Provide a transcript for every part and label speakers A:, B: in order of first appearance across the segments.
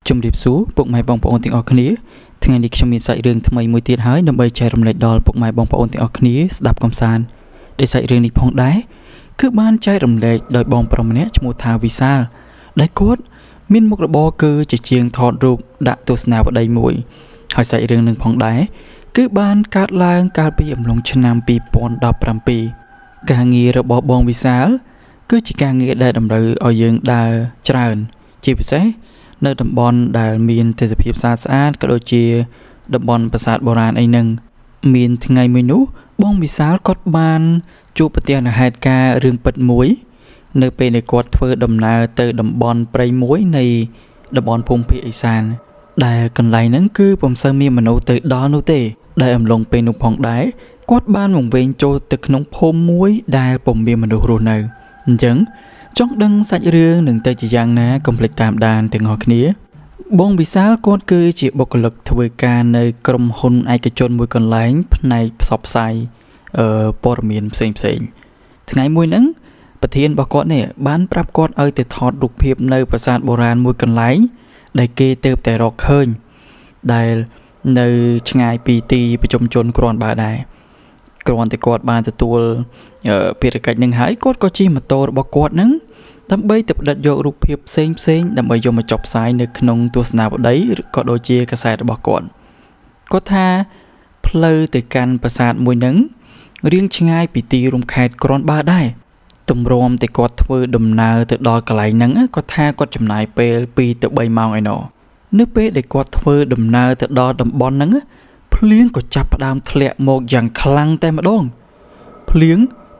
A: ជំរាបសួរពុកម៉ែបងប្អូនទាំងអស់គ្នាថ្ងៃនេះខ្ញុំមានសាច់រឿងថ្មីមួយទៀតហើយដើម្បីចែករំលែកដល់ពុកម៉ែបងប្អូនទាំងអស់គ្នាស្ដាប់កំសាន្តដែលសាច់រឿងនេះផងដែរគឺបានចែករំលែកដោយបងប្រុសម្នាក់ឈ្មោះថាវិសាលដែលគាត់មានមុខរបរគឺជាជាងថតរូបដាក់ទស្សនាវដ្តីមួយហើយសាច់រឿងនឹងផងដែរគឺបានកើតឡើងកាលពីអំឡុងឆ្នាំ2017ការងាររបស់បងវិសាលគឺជាការងារដែលតម្រូវឲ្យយើងដើរច្រើនជាពិសេសនៅតំបន់ដែលមានទេសភាពស្អាតក៏ដូចជាតំបន់ប្រាសាទបុរាណអីហ្នឹងមានថ្ងៃមួយនោះបងវិសាលគាត់បានជួបប្រទះនូវហេតុការណ៍រឿងពិតមួយនៅពេលដែលគាត់ធ្វើដំណើរទៅតំបន់ព្រៃមួយនៃតំបន់ភូមិភាគឦសានដែលកន្លែងហ្នឹងគឺពុំសូវមានមនុស្សទៅដល់នោះទេដែលអំឡុងពេលនោះផងដែរគាត់បានវង្វេងចូលទៅក្នុងភូមិមួយដែលពុំមានមនុស្សរស់នៅអញ្ចឹងចង់ដឹងសាច់រឿងនឹងទៅជាយ៉ាងណាកុំភ្លេចតាមដានទាំងអស់គ្នាបងវិសាលគាត់គឺជាបុគ្គលិកធ្វើការនៅក្រុមហ៊ុនឯកជនមួយកន្លែងផ្នែកផ្សព្វផ្សាយព័ត៌មានផ្សេងថ្ងៃមួយហ្នឹងប្រធានរបស់គាត់នេះបានប្រាប់គាត់ឲ្យទៅថតរូបភាពនៅប្រាសាទបុរាណមួយកន្លែងដែលគេទៅតែរកឃើញដែលនៅឆ្ងាយពីទីប្រជុំជនគ្រាន់បើដែរគ្រាន់តែគាត់បានទទួលភារកិច្ចនឹងហើយគាត់ក៏ជិះម៉ូតូរបស់គាត់នឹងដើម្បីទៅផ្ដិតយករូបភាពផ្សេងដើម្បីយកមកចុះផ្សាយនៅក្នុងទស្សនាវដ្តីក៏ដូចជាកាសែតរបស់គាត់ថាផ្លូវទៅកាន់ប្រាសាទមួយនឹងរៀងឆ្ងាយពីទីរួមខេត្តគ្រាន់បើដែរទម្រាំតែគាត់ធ្វើដំណើរទៅដល់កន្លែងហ្នឹងគាត់ថាគាត់ចំណាយពេល2ទៅ3ម៉ោងឯណោះនៅពេលដែលគាត់ធ្វើដំណើរទៅដល់តំបន់ហ្នឹងភ្លៀងក៏ចាប់ផ្ដើមធ្លាក់មកយ៉ាងខ្លាំងតែម្ដងភ្លៀង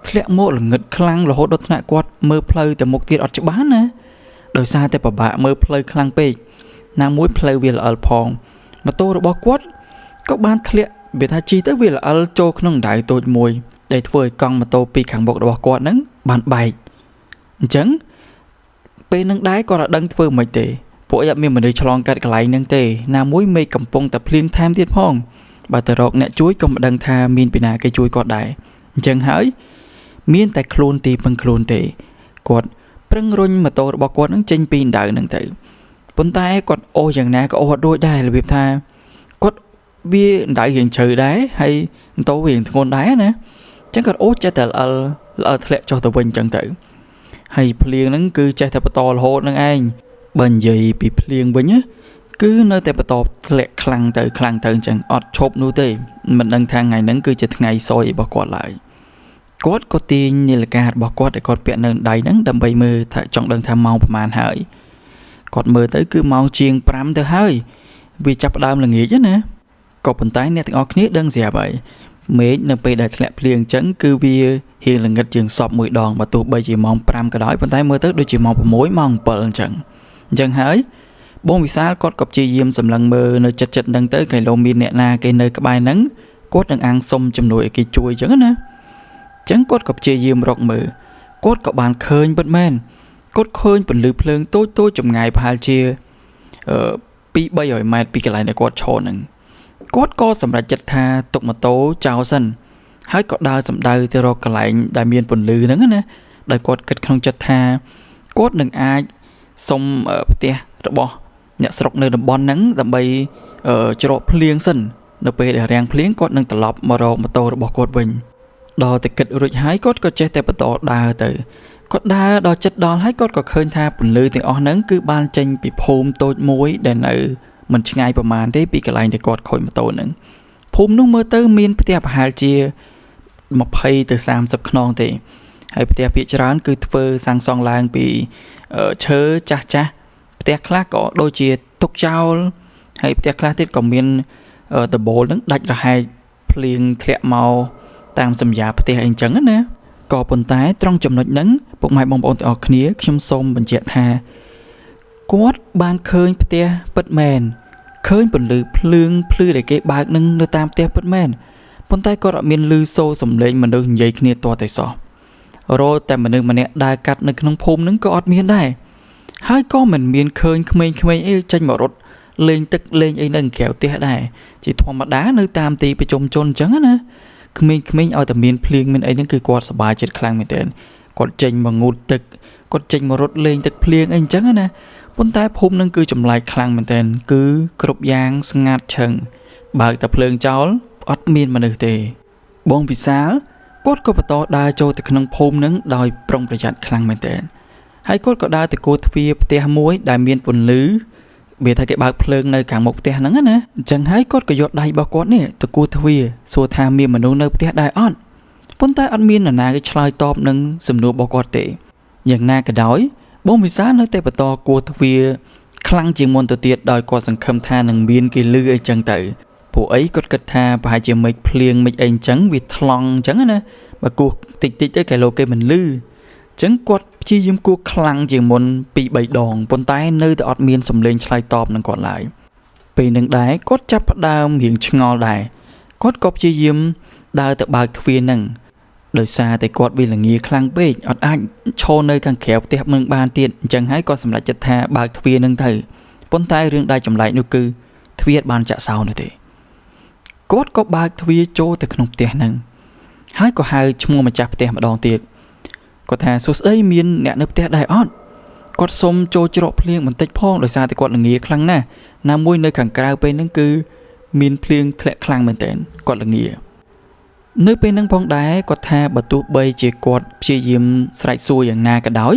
A: ធ្លាក់មកល្ងឹតខ្លាំងរហូតដល់ថ្នាក់គាត់មើលផ្លូវទៅមុខទៀតអត់ច្បាស់ណាដោយសារតែពិបាកមើលផ្លូវខ្លាំងពេកណាមួយផ្លូវវាល្អិលផងម៉ូតូរបស់គាត់ក៏បានធ្លាក់វាថាជីទៅវាល្អិលចូលក្នុងដៅតូចមួយដែលធ្វើឲ្យកង់ម៉ូតូពីខាងមុខរបស់គាត់ហ្នឹងបានបែកអញ្ចឹងពេលនឹងដែរគាត់អត់ដឹងធ្វើមិនទេពួកអត់មានមនុស្សឆ្លងកាត់កន្លែងហ្នឹងទេណាមួយមេឃកំពុងតែភ្លៀងថែមទៀតផងបើទៅរកអ្នកជួយក៏មិនដឹងថាមានពីណាគេជួយគាត់ដែរអញ្ចឹងហើយមានតែខ្លួនទីពឹងខ្លួនទេគាត់ប្រឹងរុញម៉ូតូរបស់គាត់នឹងចេញពីដៅហ្នឹងទៅប៉ុន្តែគាត់អូសយ៉ាងណាក៏អូសអត់រួចដែររបៀបថាគាត់វាដៅរៀងជ្រៅដែរហើយម៉ូតូវារៀងធ្ងន់ដែរណាអញ្ចឹងគាត់អូសចេះតែល្អិលធ្លាក់ចុះទៅវិញអញ្ចឹងទៅហើយភ្លៀងហ្នឹងគឺចេះតែបន្តរហូតហ្នឹងឯងបើនិយាយពីភ្លៀងវិញគឺនៅតែបន្តធ្លាក់ខ្លាំងទៅអញ្ចឹងអត់ឈប់នោះទេមិនដឹងថាថ្ងៃហ្នឹងគឺជាថ្ងៃសោយរបស់គាត់ឡើយគាត់ក៏ទាញនាឡិការបស់គាត់ដែលគាត់ពាក់នៅដៃហ្នឹងដើម្បីមើលថាចង់ដឹងថាម៉ោងប្រហែលហើយគាត់មើលទៅគឺម៉ោងជាង5ទៅហើយវាចាប់ផ្ដើមល្ងាចណាក៏ប៉ុន្តែអ្នកទាំងអស់គ្នាដឹងស្រាប់ហើយមេឃនៅពេលដែលធ្លាក់ភ្លៀងអញ្ចឹងគឺវាហៀងល្ងឹតជាងសពមួយដងបើទោះបីជាម៉ោង5ក៏ដោយប៉ុន្តែមើលទៅដូចជាម៉ោង6ម៉ោង7អញ្ចឹងហើយបងវិសាលគាត់ក៏ព្យាយាមសម្លឹងមើលនៅចិត្តហ្នឹងទៅគេលោមានអ្នកណាគេនៅក្បែរហ្នឹងគាត់នឹងអាងសុំជំនួយឲ្យគេជួយអញ្ចឹងណាចឹងគាត់ក៏ព្យាយាមរកមើលគាត់ក៏បានឃើញពិតមែនគាត់ឃើញពន្លឺភ្លើងតូចចម្ងាយប្រហែលជា2-300ម៉ែត្រពីកន្លែងដែលគាត់ឈរហ្នឹងគាត់ក៏សម្រេចចិត្តថាទុកម៉ូតូចោលសិនហើយក៏ដើរសម្ដៅទៅរកកន្លែងដែលមានពន្លឺហ្នឹងណាដោយគាត់គិតក្នុងចិត្តថាគាត់នឹងអាចសុំផ្ទះរបស់អ្នកស្រុកនៅតំបន់ហ្នឹងដើម្បីច្រកភ្លៀងសិននៅពេលដែលរាំងភ្លៀងគាត់នឹងត្រឡប់មករកម៉ូតូរបស់គាត់វិញដល់តែគិតរួចហើយគាត់ក៏ចេះតែបន្តដើរទៅគាត់ដើរដល់ចិត្តដល់ហើយគាត់ក៏ឃើញថាពន្លឺទាំងអស់ហ្នឹងគឺបានចេញពីភូមិតូចមួយដែលនៅមិនឆ្ងាយប្រហែលទេពីកន្លែងដែលគាត់ខូចម៉ូតូហ្នឹងភូមិនោះមើលទៅមានផ្ទះប្រហែលជា20ទៅ30ខ្នងទេហើយផ្ទះភាគច្រើនគឺធ្វើសាងសង់ឡើងពីឈើចាស់ផ្ទះខ្លះក៏ដូចជាទុកចោលហើយផ្ទះខ្លះទៀតក៏មានដបូលហ្នឹងដាច់រហែកភ្លៀងធ្លាក់មកតាមសម្យាផ្ទះអីចឹងណាក៏ប៉ុន្តែត្រង់ចំណុចហ្នឹងពុកម៉ែបងប្អូនទាំងអស់គ្នាខ្ញុំសូមបញ្ជាក់ថាគាត់បានឃើញផ្ទះពិតមែនឃើញពន្លឺភ្លើងភ្លឺដែលគេបើកនឹងនៅតាមផ្ទះពិតមែនប៉ុន្តែគាត់អត់មានឮសូរសំឡេងមនុស្សនិយាយគ្នាទាល់តែសោះរលតែមនុស្សម្នាក់ដើរកាត់នៅក្នុងភូមិហ្នឹងក៏អត់មានដែរហើយក៏មិនមានឃើញក្មេងៗអីចេញមករត់លេងទឹកលេងអីនៅក្រៅផ្ទះដែរជាធម្មតានៅតាមទីប្រជុំជនអញ្ចឹងណាក្មេងៗឲ្យតែមានភ្លៀងមានអីហ្នឹងគឺគាត់សប្បាយចិត្តខ្លាំងមែនទែនគាត់ចេញមកងូតទឹកគាត់ចេញមករត់លេងទឹកភ្លៀងអីអញ្ចឹងណា ប៉ុន្តែភូមិនឹងគឺចម្លែកខ្លាំងមែនទែនគឺគ្រប់យ៉ាងស្ងាត់ឈឹងបើកតែភ្លើងចោលអត់មានមនុស្សទេបងវិសាលគាត់ក៏បន្តដើរចូលទៅក្នុងភូមិនឹងដោយប្រុងប្រយ័ត្នខ្លាំងមែនទែនហើយគាត់ក៏ដើរទៅគោលទ្វារផ្ទះមួយដែលមានពន្លឺវាថាគេបើកភ្លើងនៅខាងមុខផ្ទះហ្នឹងណាអញ្ចឹងហើយគាត់ក៏យកដៃរបស់គាត់នេះទៅគោលទ្វារសួរថាមានមនុស្សនៅផ្ទះដែរអត់ប៉ុន្តែអត់មាននរណាគេឆ្លើយតបនឹងសំណួររបស់គាត់ទេយ៉ាងណាក៏ដោយបងវិសាលនៅតែបន្តគោលទ្វារខ្លាំងជាងមុនទៅទៀតដោយគាត់សង្ឃឹមថានឹងមានគេលឺអីចឹងទៅពួកអីគាត់គិតថាប្រហែលជាមេឃភ្លៀងមេឃអីអញ្ចឹងវាថ្លង់អញ្ចឹងណាបើគោះតិចតិចទៅគេលោកគេមិនលឺអញ្ចឹងគាត់ព្យាយាមគោះខ្លាំងជាងមុន 2-3 ដងប៉ុន្តែនៅតែអត់មានសំឡេងឆ្លើយតបនឹងគាត់ឡើយពេលនឹងដែរគាត់ចាប់ផ្ដើមរៀងឆ្ងល់ដែរគាត់ក៏ព្យាយាមដើរទៅបើកទ្វារនឹងដោយសារតែគាត់វាល្ងាខ្លាំងពេកអត់អាចឈរនៅខាងក្រៅផ្ទះនឹងបានទៀតអញ្ចឹងហើយគាត់សម្រេចចិត្តថាបើកទ្វារនឹងទៅប៉ុន្តែរឿងដែលចម្លែកនោះគឺទ្វារបានចាក់សោនោះទេគាត់ក៏បើកទ្វារចូលទៅក្នុងផ្ទះនឹងហើយក៏ហៅឈ្មោះម្ចាស់ផ្ទះម្ដងទៀតគាត់ថាសួស្ដីមានអ្នកនៅផ្ទះដែរអត់គាត់សុំចូលច្រកភ្លៀងបន្តិចផងដោយសារតែគាត់ល្ងាខ្លាំងណាស់ណាមួយនៅខាងក្រៅពេលហ្នឹងគឺមានភ្លៀងធ្លាក់ខ្លាំងមែនទែនគាត់ល្ងានៅពេលហ្នឹងផងដែរគាត់ថាបើទោះបីជាគាត់ព្យាយាមស្រែកសួរយ៉ាងណាក៏ដោយ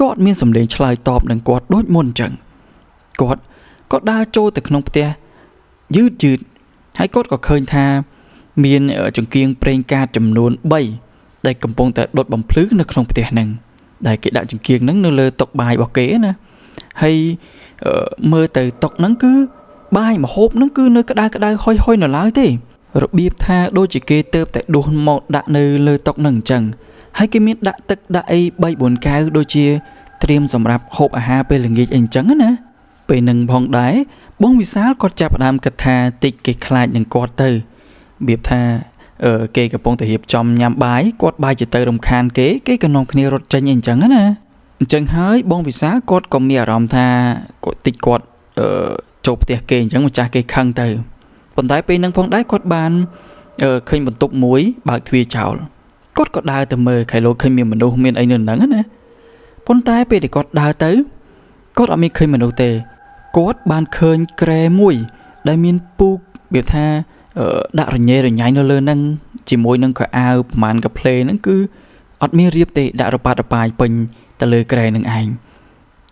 A: ក៏អត់មានសំឡេងឆ្លើយតបនឹងគាត់ដូចមុនអញ្ចឹងគាត់ក៏ដើរចូលទៅក្នុងផ្ទះយឺតហើយគាត់ក៏ឃើញថាមានចង្គៀងប្រេងកាតចំនួន3ដែលកំពុងតែដុតបំភ្លឺនៅក្នុងផ្ទះហ្នឹងដែលគេដាក់ចង្គៀងហ្នឹងនៅលើតុបាយរបស់គេណាហើយមើលទៅតុហ្នឹងគឺបាយម្ហូបហ្នឹងគឺនៅក្តៅហុយនៅឡើយទេរបៀបថាដូចជាគេទៅតែដួសមកដាក់នៅលើតុហ្នឹងអញ្ចឹងហើយគេមានដាក់ទឹកដាក់អី 3-4 កែវដូចជាត្រៀមសម្រាប់ហូបអាហារពេលល្ងាចអីអញ្ចឹងណាពេលហ្នឹងផងដែរបងវិសាលគាត់ចាប់ផ្ដើមគិតថាតិចគេខ្លាចនឹងគាត់ទៅរបៀបថាគេកំពុងតែរៀបចំញ៉ាំបាយគាត់បាយទៅរំខានគេក៏នាំគ្នារត់ចេញអីអញ្ចឹងណាអញ្ចឹងហើយបងវិសាលគាត់ក៏មានអារម្មណ៍ថាគាត់តិចគាត់ចូលផ្ទះគេអញ្ចឹងម្ចាស់គេខឹងទៅប៉ុន្តែពេលហ្នឹងផងដែរគាត់បានឃើញបន្ទប់មួយបើកទ្វារចោលគាត់ក៏ដើរទៅមើលខែលោកឃើញមានមនុស្សមានអីនៅហ្នឹងណាប៉ុន្តែពេលដែលគាត់ដើរទៅគាត់អត់មានឃើញមនុស្សទេគាត់បានឃើញក្រែមួយដែលមានពូកវាថាដាក់រញ៉េរញ៉ៃនៅលើហ្នឹងជាមួយនឹងកៅអៅប្រមាណកាផ្លេហ្នឹងគឺអត់មានរៀបទេដាក់រប៉ាត់រប៉ាយពេញទៅលើក្រែនឹងឯង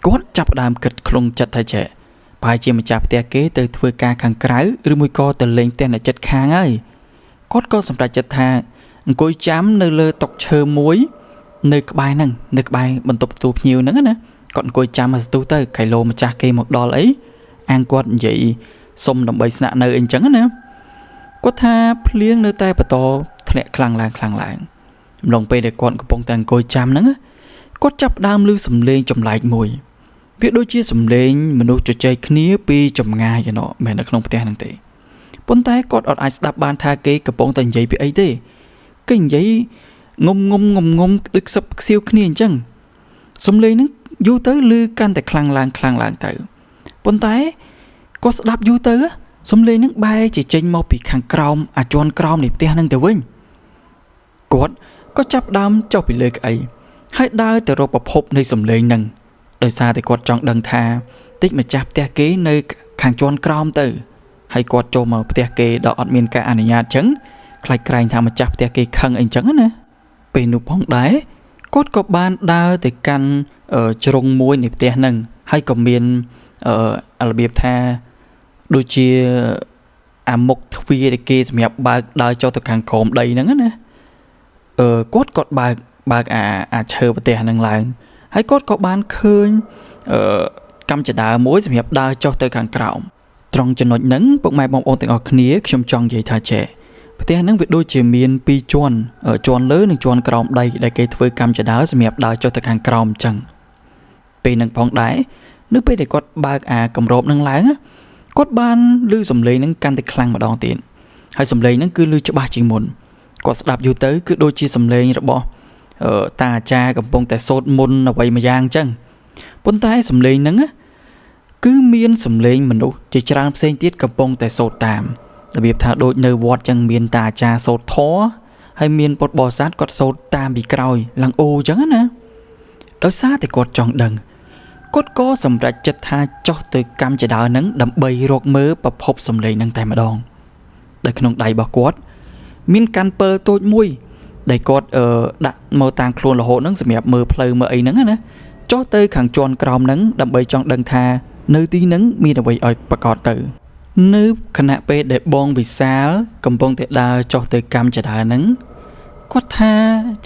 A: គាត់ចាប់ផ្ដើមគិតក្នុងចិត្តថាចេះប្រហែលជាម្ចាស់ផ្ទះគេទៅធ្វើការខាងក្រៅឬមួយក៏ទៅលេងផ្ទះនៅជិតខាងហើយគាត់ក៏សម្រេចចិត្តថាអង្គុយចាំនៅលើតុឈើមួយនៅក្បែរហ្នឹងនៅក្បែរបន្ទប់ទទួលភ្ញៀវហ្នឹងណាគាត់អង្គុយចាំមកស្ទុះទៅខៃឡូម្ចាស់គេមកដល់អីអាងគាត់និយាយសុំដើម្បីស្នាក់នៅអីអញ្ចឹងណាគាត់ថាភ្លៀងនៅតែបន្តធ្លាក់ខ្លាំងឡើងម្លងពេលដែលគាត់កំពុងតែអង្គុយចាំហ្នឹងគាត់ចាប់ដើមឮសំឡេងចម្លែកមួយវាដូចជាសំឡេងមនុស្សជជែកគ្នាពីចម្ងាយឯណោះមិននៅក្នុងផ្ទះហ្នឹងទេប៉ុន្តែគាត់អត់អាចស្ដាប់បានថាគេកំពុងតែនិយាយពីអីទេគេនិយាយងុំដូចខ្សឹបខ្សៀវគ្នាអញ្ចឹងសំឡេងហ្នឹងយូរទៅឮកាន់តែខ្លាំងឡើងទៅប៉ុន្តែគាត់ស្ដាប់យូរទៅសំឡេងហ្នឹងបែរជាចេញមកពីខាងក្រោមជាន់ក្រោមនៃផ្ទះហ្នឹងទៅវិញគាត់ក៏ចាប់ដើមចុះពីលើកៅអីហើយដើរទៅរកប្រភពនៃសំឡេងហ្នឹងដោយសារតែគាត់ចង់ដឹងថាតិចម្ចាស់ផ្ទះគេនៅខាងជាន់ក្រោមទៅហើយគាត់ចូលមកផ្ទះគេដល់អត់មានការអនុញ្ញាតអញ្ចឹងខ្លាចក្រែងថាម្ចាស់ផ្ទះគេខឹងអីអញ្ចឹងណាពេលនោះផងដែរគាត់ក៏បានដើរទៅកាន់ជ្រុងមួយនៃផ្ទះហ្នឹងហើយក៏មានរបៀបថាដូចជាអាមុខទ្វារដែលគេសម្រាប់បើកដើរចុះទៅខាងក្រោមដីហ្នឹងណាគាត់ក៏បើកអាឈើប្រទេសហ្នឹងឡើងហើយគាត់ក៏បានឃើញកម្មចដាមួយសម្រាប់ដើរចុះទៅខាងក្រោមត្រង់ចំណុចហ្នឹងពុកម៉ែបងប្អូនទាំងអស់គ្នាខ្ញុំចង់និយាយថាចេះផ្ទះហ្នឹងវាដូចជាមាន2ជាន់ជាន់លើនិងជាន់ក្រោមដីដែលគេធ្វើកម្មចដាសម្រាប់ដើរចុះទៅខាងក្រោមអញ្ចឹងពេលហ្នឹងផងដែរនៅពេលដែលគាត់បើកអាគម្របហ្នឹងឡើងគាត់បានឮសំឡេងហ្នឹងកាន់តែខ្លាំងម្ដងទៀតហើយសំឡេងហ្នឹងគឺឮច្បាស់ជាងមុនគាត់ស្ដាប់យូរទៅគឺដូចជាសំឡេងរបស់តាអាចារ្យកំពុងតែសូត្រមន្តអ្វីមួយយ៉ាងអញ្ចឹងប៉ុន្តែសំឡេងហ្នឹងគឺមានសំឡេងមនុស្សជាច្រើនផ្សេងទៀតកំពុងតែសូត្រតាមរបៀបថាដូចនៅវត្តអញ្ចឹងមានតាអាចារ្យសូត្រធម៌ហើយមានពុទ្ធបរិស័ទគាត់សូត្រតាមពីក្រោយឡើងអូអញ្ចឹងណាដោយសារតែគាត់ចង់ដឹង គាត់ក៏សម្រេចចិត្តថាចុះទៅកម្មចដានឹងដើម្បីរកមើលប្រភពសម្លេងនឹងតែម្ដងដែលក្នុងដៃរបស់គាត់មានកាន់ពិលតូចមួយដែលគាត់ដាក់មកតាមខ្លួនរហូតហ្នឹងសម្រាប់មើលផ្លូវមើលអីហ្នឹងណាចុះទៅខាងជាន់ក្រោមហ្នឹងដើម្បីចង់ដឹងថានៅទីហ្នឹងមានអ្វីឲ្យប្រកាសទៅនៅខណៈពេលដែលបងវិសាលកំពុងតែដើរចុះទៅកម្មចដាហ្នឹងគាត់ថា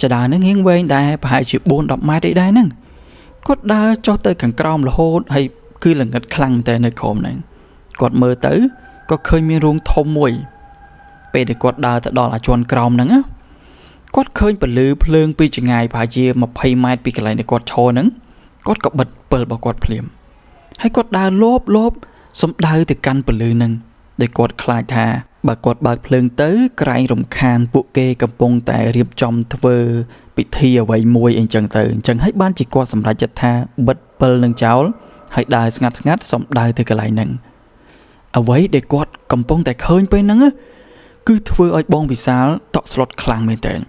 A: ចដាហ្នឹងរៀងវែងដែរប្រហែលជា 4-10 ម៉ែត្រអីដែរហ្នឹងគាត់ដើរចុះទៅខាងក្រោមរហូតហើយគឺល្ងឹតខ្លាំងតែនៅក្រោមហ្នឹងគាត់មើលទៅក៏ឃើញមានរូងធំមួយពេលដែលគាត់ដើរទៅដល់អាជាន់ក្រោមហ្នឹងគាត់ឃើញពលឺភ្លើងពីចម្ងាយប្រហែលជា20 ម៉ែត្រពីកន្លែងដែលគាត់ឈរហ្នឹងគាត់ក៏បិទពិលរបស់គាត់ភ្លាមហើយគាត់ដើរលបសំដៅទៅកាន់ពលឺហ្នឹងដែលគាត់ខ្លាចថាបើគាត់បើកភ្លើងទៅក្រែងរំខានពួកគេកំពុងតែរៀបចំធ្វើពិធីអ្វីមួយអីចឹងទៅអញ្ចឹងហើយបានជាគាត់សម្រេចចិត្តថាបិទពិលនឹងចោលហើយដើរស្ងាត់សំដៅទៅកន្លែងហ្នឹងអ្វីដែលគាត់កំពុងតែឃើញពេលហ្នឹងគឺធ្វើឲ្យបងវិសាលតក់ស្លុតខ្លាំងមែនទែន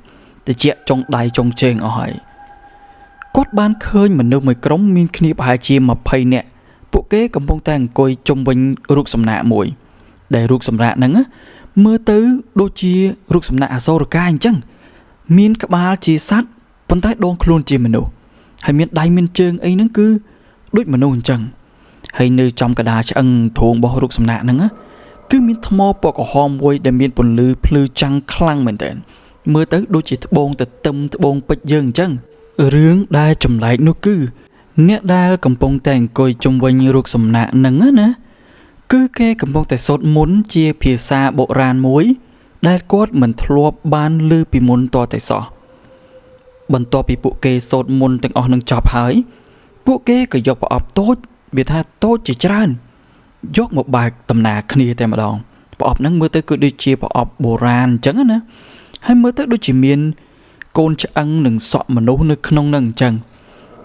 A: តិចចុងដៃចុងជើងអស់ហើយគាត់បានឃើញមនុស្សមួយក្រុមមានគ្នាប្រហែលជា20 នាក់ពួកគេកំពុងតែអង្គុយជុំវិញរូបសំណាកមួយដែលរូបសំណាកហ្នឹងមើលទៅដូចជារូបសំណាកអសូរកាយអញ្ចឹងមានក្បាលជាសត្វប៉ុន្តែដងខ្លួនជាមនុស្សហើយមានដៃមានជើងអីហ្នឹងគឺដូចមនុស្សអញ្ចឹងហើយនៅចំកណ្ដាលឆ្អឹងទ្រូងរបស់រូបសំណាកហ្នឹងគឺមានថ្មពណ៌ក្រហមមួយដែលមានពន្លឺភ្លឺចាំងខ្លាំងមែនទែនមើលទៅដូចជាត្បូងទទឹមត្បូងពេជ្រយើងអញ្ចឹងរឿងដែលចម្លែកនោះគឺអ្នកដែលកំពុងតែអង្គុយជុំវិញរូបសំណាកហ្នឹងណាគឺគេកំពុងតែសូត្រមន្តជាភាសាបុរាណមួយដែលគាត់មិនធ្លាប់បានឮពីមុនតតែសោះបន្ទាប់ពីពួកគេសូត្រមន្តទាំងអស់នឹងចប់ហើយពួកគេក៏យកប្រអប់តូចវាថាតូចជាច្រើនយកមកបើកដំណើរគ្នាតែម្ដងប្រអប់ហ្នឹងមើលទៅគឺដូចជាប្រអប់បុរាណអញ្ចឹងណាហើយមើលទៅដូចជាមានកូនឆ្អឹងនិងសក់មនុស្សនៅក្នុងហ្នឹងអញ្ចឹង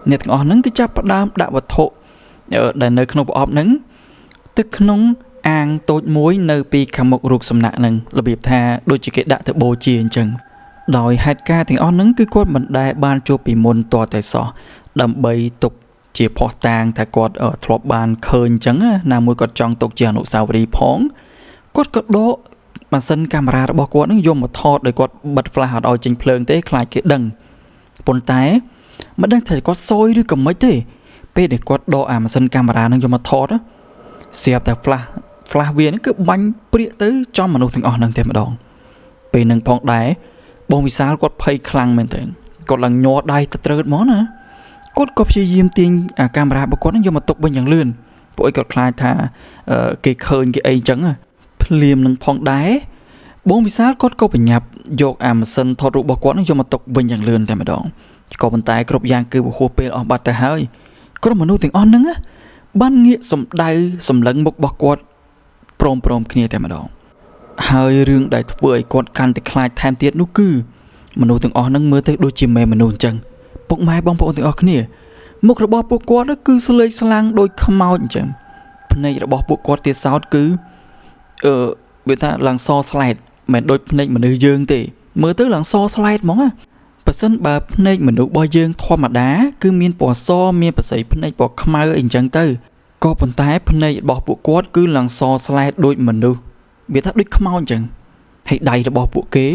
A: អ្នកទាំងអស់ហ្នឹងគឺចាប់ផ្ដើមដាក់វត្ថុដែលនៅក្នុងប្រអប់ហ្នឹងទៅក្នុងអាងតូចមួយនៅពីខាងមុខរូបសំណាកហ្នឹងរបៀបថាដូចជាគេដាក់ទៅបូជាអញ្ចឹងដោយហេតុការណ៍ទាំងអស់ហ្នឹងគឺគាត់មិនដែលបានជួបពីមុនតតែសោះដើម្បីទុកជាភស្តុតាងថាគាត់ធ្លាប់បានឃើញអញ្ចឹងណាមួយគាត់ចង់ទុកជាអនុស្សាវរីយ៍ផងគាត់ក៏ដកម៉ាស៊ីនកាមេរ៉ារបស់គាត់ហ្នឹងយកមកថតដោយគាត់បិទ flash អត់ឲ្យចេញភ្លើងទេខ្លាចគេដឹងប៉ុន្តែមិនដឹងថាគាត់សយឬក៏មិនទេពេលដែលគាត់ដកអាម៉ាស៊ីនកាមេរ៉ាហ្នឹងយកមកថតស្រាប់តែ flash វាហ្នឹងគឺបាញ់ព្រាកទៅចំមនុស្សទាំងអស់ហ្នឹងតែម្ដងពេលហ្នឹងផងដែរបងវិសាលគាត់ភ័យខ្លាំងមែនទែនគាត់ឡើងញ័រដៃទៅត្រើតហ្មងណាគាត់ក៏ព្យាយាមទាញអាកាមេរ៉ារបស់គាត់ហ្នឹងយកមកទុកវិញយ៉ាងលឿនពួកឯងគាត់ខ្លាចថាគេឃើញគេអីអញ្ចឹងភ្លាមនឹងផងដែរបងវិសាលគាត់ក៏បញ្ញាប់យកអាម៉ាស៊ីនថតរូបរបស់គាត់ហ្នឹងយកមកទុកវិញយ៉ាងលឿនតែម្ដងក៏ប៉ុន្តែគ្រប់យ៉ាងគឺហួសពេលអស់បាត់ទៅហើយក្រុមមនុស្សទាំងអស់ហ្នឹងបានងាកសំដៅសម្លឹងមុខរបស់គាត់ព្រមគ្នាតែម្ដងហើយរឿងដែលធ្វើឲ្យគាត់កាន់តែខ្លាចថែមទៀតនោះគឺមនុស្សទាំងអស់ហ្នឹងមើលទៅដូចជាមេមនុស្សអញ្ចឹងពុកម៉ែបងប្អូនទាំងអស់គ្នាមុខរបស់ពួកគាត់គឺស្លេកស្លាំងដូចខ្មោចអញ្ចឹងភ្នែករបស់ពួកគាត់ទៀតសោតគឺវាថាឡើងសស្លែតមិនដូចភ្នែកមនុស្សយើងទេមើលទៅឡើងសស្លែតហ្មងប៉ះសិនបើភ្នែកមនុស្សរបស់យើងធម្មតាគឺមានពណ៌សមានប្រស័យភ្នែកពណ៌ខ្មៅអីចឹងទៅក៏ប៉ុន្តែភ្នែករបស់ពួកគាត់គឺឡើងសស្លែតដូចមនុស្សវាថាដូចខ្មោចអញ្ចឹងហើយដៃរបស់ពួកគេ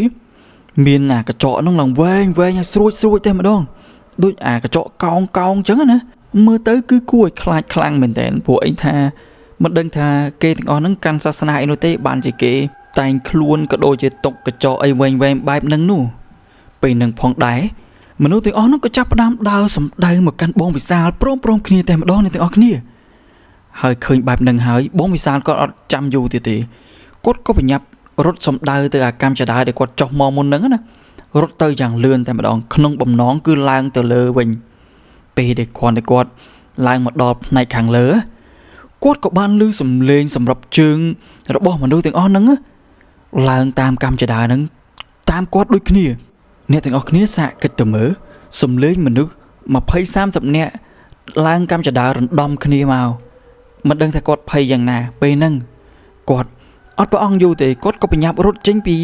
A: មានអាកញ្ចក់ហ្នឹងឡើងវែងហើយស្រួចតែម្ដងដូចអាកញ្ចក់កោងអញ្ចឹងណាមើលទៅគឺគួរឲ្យខ្លាចខ្លាំងមែនតើពួកអីថាមិនដឹងថាគេទាំងអស់ហ្នឹងកាន់សាសនាអីនោះទេបានជាគេតែងខ្លួនក៏ដូចជាតុកកញ្ចក់អីវែងបែបហ្នឹងនោះពេលនឹងផងដែរមនុស្សទាំងអស់ហ្នឹងក៏ចាប់ផ្ដើមដើរសំដៅមកកាន់បងវិសាលព្រមគ្នាតែម្ដងអ្នកទាំងអស់គ្នាហើយឃើញបែបហ្នឹងហើយបងវិសាលគាត់អត់ចាំយូរទៀតទេគាត់ក៏បញ្ញាប់រត់សំដៅទៅអាកម្មចដាដែលគាត់ចុះមកមុនហ្នឹងណារត់ទៅយ៉ាងលឿនតែម្ដងក្នុងបំណងគឺឡើងទៅលើវិញពេលដែលគាត់ឡើងមកដល់ផ្នែកខាងលើគាត់ក៏បានឮសំឡេងសម្រាប់ជើងរបស់មនុស្សទាំងអស់ហ្នឹងឡើងតាមកម្មចដាហ្នឹងតាមគាត់ដូចគ្នាអ្នកទាំងអស់គ្នាសាកគិតទៅមើលសំឡេងមនុស្ស20-30 នាក់ឡើងកម្មចដារំដំគ្នាមកមិនដឹងថាគាត់ភ័យយ៉ាងណាពេលហ្នឹងគាត់អត់ប្រអងយូរទេគាត់ក៏បញ្ញាប់រត់ចេញពី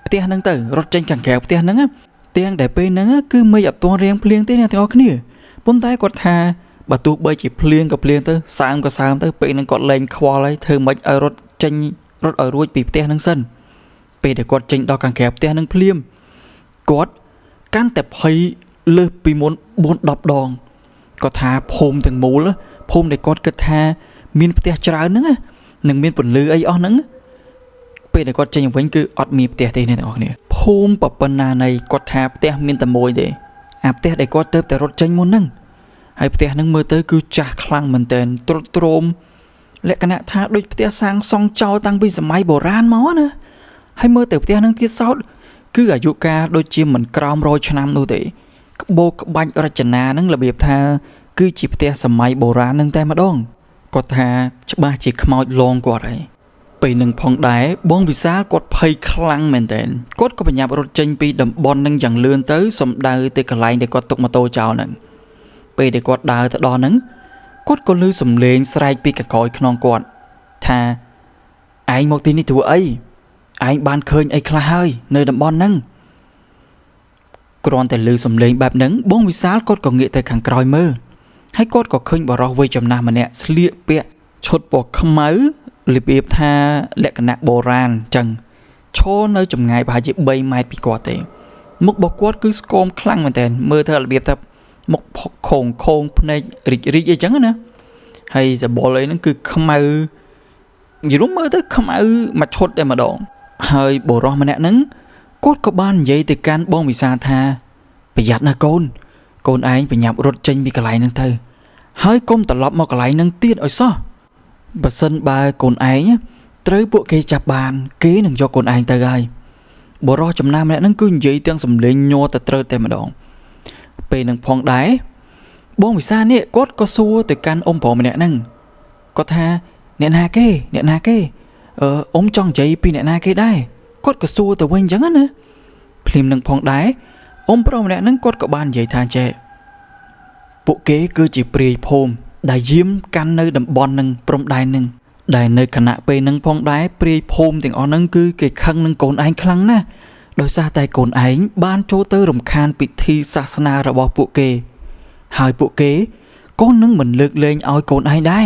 A: ផ្ទះហ្នឹងទៅរត់ចេញខាងក្រៅផ្ទះហ្នឹងទាំងដែលពេលហ្នឹងគឺមេឃអត់ទាន់រៀងភ្លៀងទេអ្នកទាំងអស់គ្នាប៉ុន្តែគាត់ថា bà tu bây chỉ phliêng tới sáng tới bị nâng cọt lên khoa lấy thơ mấy ở rốt ở ruột bị tia nâng sân bị để cọt chênh đo càng kẹp tia nâng phliêm cọt can tập hay lơ bị muốn bốn đập đòn có thà phôm từng mũ nữa phôm để cọt cái thà miên tia trái nữa nâng miên bẩn lư ấy on nữa bị để cọt chênh vẫn cứ ọt mi tia tê này ọt nè phôm bập bần này cọt thà tia miên tầm môi để tia để cọt tớpแต่รถchênh muốn nâng hayเตียนึงมือเตยคือจ่าคลั่งเหมือนเต็นตรมและขณะท่าโดยเตียสร้างซองเจ้าตั้งปีสมัยโบราณมั้งนะให้มือเตียนึงที่ซอดคืออายุกาโดยจีเหมือนกรามโรยชนามดูเตโบกบัญรัชนานึงระเบียบท่าคือจีเตียสมัยโบราณนึงแต่มาดองก็ท่าจะบ้าจีขมอยลองกว่าไรปีหนึ่งพองได้บ้องวิสากดเพยคลั่งเหมือนเต็นกดก็เป็นยาบรถเจนปีดำบอลนึงอย่างเลื่อนเตยสมดาเตยกระไรเด็กก็ตกมาโตเจ้านึงไปเด็กกอดดาวแต่ดอนั้นกดก็ลือสมเลงสไลปีกับคอยขนองกอดท่าไอ้หมกตีนี่ตัวไอ้บานเคยไอ้คลาเฮยเนยดำบอลนั่งกรอนแต่ลือสมเลงแบบนั้นบ้องวิสาลกดก็เงยแต่ขังกรอยมือให้กดก็เคยบอกเราไว้จำนามันเนี่ยเสียเปียชดปอกขมือหรือเปียท่าและกนักโบราณจังโชว์เนยจำไงพายจิบใบไม้ปีกอดเตมุกบอกกดคือสกอมคลั่งเหมือนแต่มือเธอระเบียบทับมกโคงในริจังนะให้จะบอกเลยนั่นคือขมืออยู่รู้มือtớiขมือมาชดแต่มาดองให้บอกรอมาแน่นั้นกดกับบ้านใหญ่แต่การบ้องวิสาธาประหยัดนะโกนไอ้ไปหยับรถเจนมีกระไรนั่งเธอให้ก้มตลบมากระไรนั่งเตี้ยอ้อยซ้อบัดเซนบายโกนไอ้เตยพวกเกจับบานเกหนึ่งจอโกนไอ้เตยไงบอกรอจำนำแน่นั่นคือใหญ่เตียงสำเร็จโยแต่เตยแต่มาดองไปหนึ่งพองได้บ้องวิซาเนี่ยกดก็ซัวแต่การอมผอมเนี่ยนั่งก็ท่าเนี่ยนาเก้อมจ้องใจปีเนี่ยนาเก้ได้กดก็ซัวแต่เว้นจังนั้นนะพลิมหนึ่งพองได้อมผอมเนี่ยนั่งกดก็บานใหญ่ทางเจปุเก๋คือจีปรีพรมได้ยิ้มกันในดำบอลหนึ่งปรมได้หนึ่งได้ในขณะไปหนึ่งพองได้ปรีพรมถึงอ่อนนั่งคือเกยขังหนึ่งโกนไอ้ครั้งนะโดยซาแต่โกนไอ้บ้านโจเตอร์รำคาญปิดทีศาสนาระบอบปุเก๋หายปุเก๋ก้อนนึงเหมือนเลือกเลงเอาโกนไอ้ได้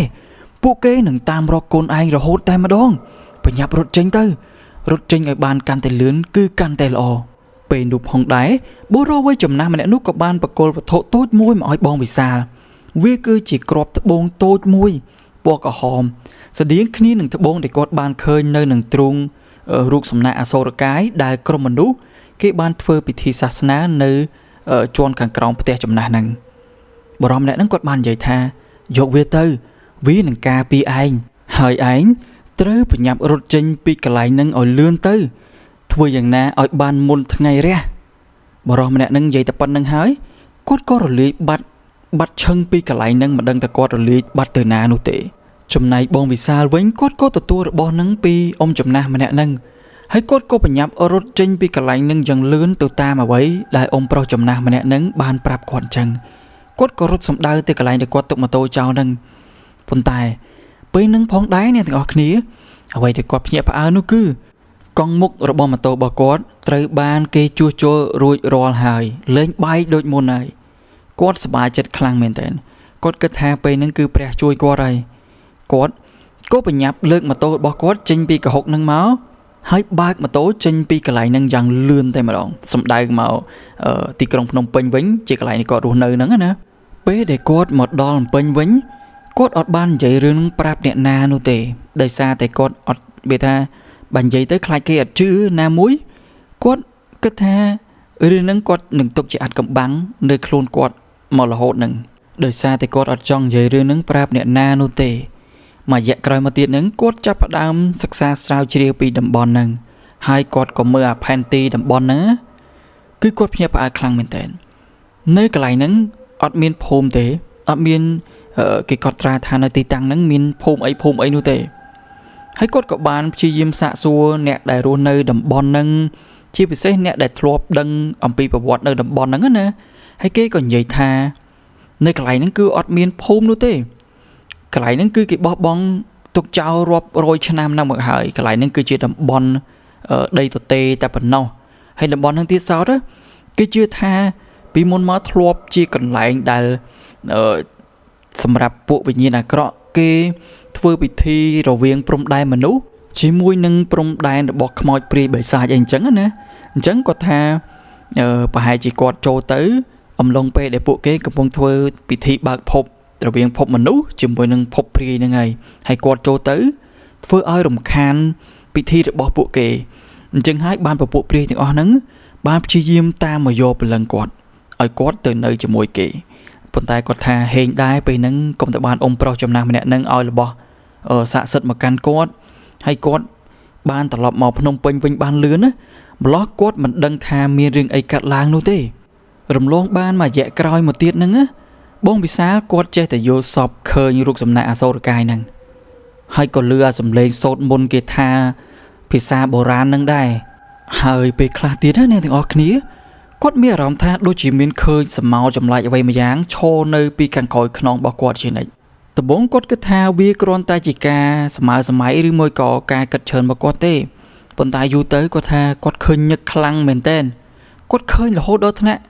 A: ปุเก๋หนึ่งตามรอโกนไอ้ระโหดแต่มาดองไปยับรถเจงเตอร์รถเจงไอ้บ้านกันแต่เลื่อนคือกันแต่ละอเป็นดุบห้องได้บัวรอไว้จำน้ำมันนุกกับบ้านประโกลโถโต้มวยมาอ้อยบองวิสาวิคือจีกรอบตะบงโต้มวยปวกกระหอมเสดียงคณีหนึ่งตะบงได้กอดบ้านเคยในหนึ่งตรุงรูปสำนักอโศกายได้กรมมนุษย์เกี่ยบ้านเพื่อพิธีศาสนาในจวนขังกรองประเทศจำนาหนึ่งบรมเนี่ยนั่งกดบ้านใหญ่ท่ายกเวเตอร์วิหนึ่งกาปีไอหายไอเตอร์ปัญญารถจิงปีกไหลนั่งอ่อยเลื่อนเตอร์ทว่าอย่างน่าอ่อยบ้านมุนทั้งไงเร่บรมเนี่ยนั่งใหญ่แต่ปันนั่งหายกดก็ระลีบัดเชิงปีกไหลนั่งมาดังแต่กดระลีบัดเตอร์นานุเตจำนายบองวิซาเว้นกดก็ตัวระบอนั่งปีอมจำนามันเนี่ยนั่งให้กดก็ปัญญารถจิงปีกไหลนั่งยังเลื่อนตัวตามาไว้ได้อมเปล่าจำนามันเนี่ยนั่งบานปรับก่อนจังกดก็รถสมดาวแต่กไหลแต่กดตกมาโตเจ้านั่งปนตายไปนั่งพองได้เนี่ยถึงออกนี้เอาไว้แต่กดเพียบอานุคือกองมุกระบอมาโตบกดเตยบานเกจัวโจรุยรอลหายเล่นใบโดยมนายกดสบายจัดคลังเหมือนแต่กดกระแทไปนั่งคือแปรช่วยกว่าไรกดก็ไปยับเลิกมาโตบกดจิงปีกหกนั่งเมาให้บากมาโตจิงปีกไหลนั่งยังเลื่อนแต่มาดองสมได้เมาตีกรงพนมเป็นวิ่งจีกไหลนี่ก็รู้เนินนั่งนะเป้ได้กดหมดดอลเป็นวิ่งกดอดบ้านใหญ่เรื่องปราบเนี่ยนาโนเตได้ซาแต่กดอดเบธาบันใหญ่tớiคลายเกตชื่อนามุ้ยกดกระแทเรื่องนั้นกดหนึ่งตกจะอัดกับบังในโคลนกดมรหดหนึ่งโดยซาแต่กดอดจ้องใหญ่เรื่องนั้นปราบเนี่ยนาโนเตมาแยกกลายมาตีหนึ่งกดจับดามศึกษาสาวเชียปีดำบอลหนึ่งให้กดก็เมื่อแพนตีดำบอลนะคือกดเพียบอาคลังเหมือนแต่ในกลายนั้นอดมีนพรมเตอดมีนกิกอตราทานในตีตังนั้นมีนพรมไอนูเตให้กดกับบานชียิมสะซัวเนี่ยได้รู้ในดำบอลนั่งชีพิเศษเนี่ยได้ทลบดังอัมพีประวัติในดำบอลนั่งนะให้เก๋ก่อนใหญ่ทาในกลายนั้นคืออดมีนพรมนูเตกลายนั้นคือกิบบอบองตุกเจ้ารบโรยชนามนำมาหายกลายนั้นคือจีดำบอลได้ตัวเตแต่ปนนอให้ดำบอลทั้งที่สาวđóคือเชื่อทาปีมนมาทลบจีกันไหลได้ សម្រាប់ពួកវិញ្ញាណអាក្រក់គេធ្វើពិធីរវាងព្រំដែនមនុស្សជាមួយនឹងព្រំដែនរបស់ខ្មោចព្រាយបិសាចអីអញ្ចឹងណាអញ្ចឹងគាត់ថាប្រហែលជាគាត់ចូលទៅអំឡុងពេលដែលពួកគេកំពុងធ្វើពិធីបើកភពរវាងភពមនុស្សជាមួយនឹងភពព្រាយហ្នឹងហើយគាត់ចូលទៅធ្វើឲ្យរំខានពិធីរបស់ពួកគេអញ្ចឹងហើយបានពពួកព្រាយទាំងអស់ហ្នឹងបានព្យាយាមតាមមកយកព្រលឹងគាត់ឲ្យគាត់ទៅនៅជាមួយគេប៉ុន្តែគាត់ថាហេងដែរពេលហ្នឹងកុំតែបានអ៊ំប្រុសចំណាស់ម្នាក់ហ្នឹងឲ្យរបស់ស័ក្តិសិទ្ធិមកកាន់គាត់ហើយគាត់បានត្រឡប់មកភ្នំពេញវិញបានលឿនណាម្លោះគាត់មិនដឹងថាមានរឿងអីកាត់ឡើងនោះទេរំលងបានមួយរយៈក្រោយមកទៀតហ្នឹងណាបងវិសាលគាត់ចេះតែយល់សពឃើញរូបសំណាកអសូរកាយហ្នឹងហើយក៏លឺអាសំឡេងសូត្រមុនគេថាភាសាបុរាណហ្នឹងដែរហើយពេលខ្លះទៀតណាអ្នកទាំងអស់គ្នាគាត់មានអារម្មណ៍ថាដូចជាមានឃើញសម្ោចម្លែកអ្វីមួយយ៉ាងឈរនៅពីខាងក្រោយខ្នងរបស់គាត់ជានិច្ចដំបូងគាត់គិតថាវាគ្រាន់តែជាការសម័យឬមួយក៏ការគិតច្រើនរបស់គាត់ទេប៉ុន្តែយូរទៅគាត់ថាគាត់ឃើញញឹកខ្លាំងមែនទែនគាត់ឃើញរហូតដល់ថ្នាក់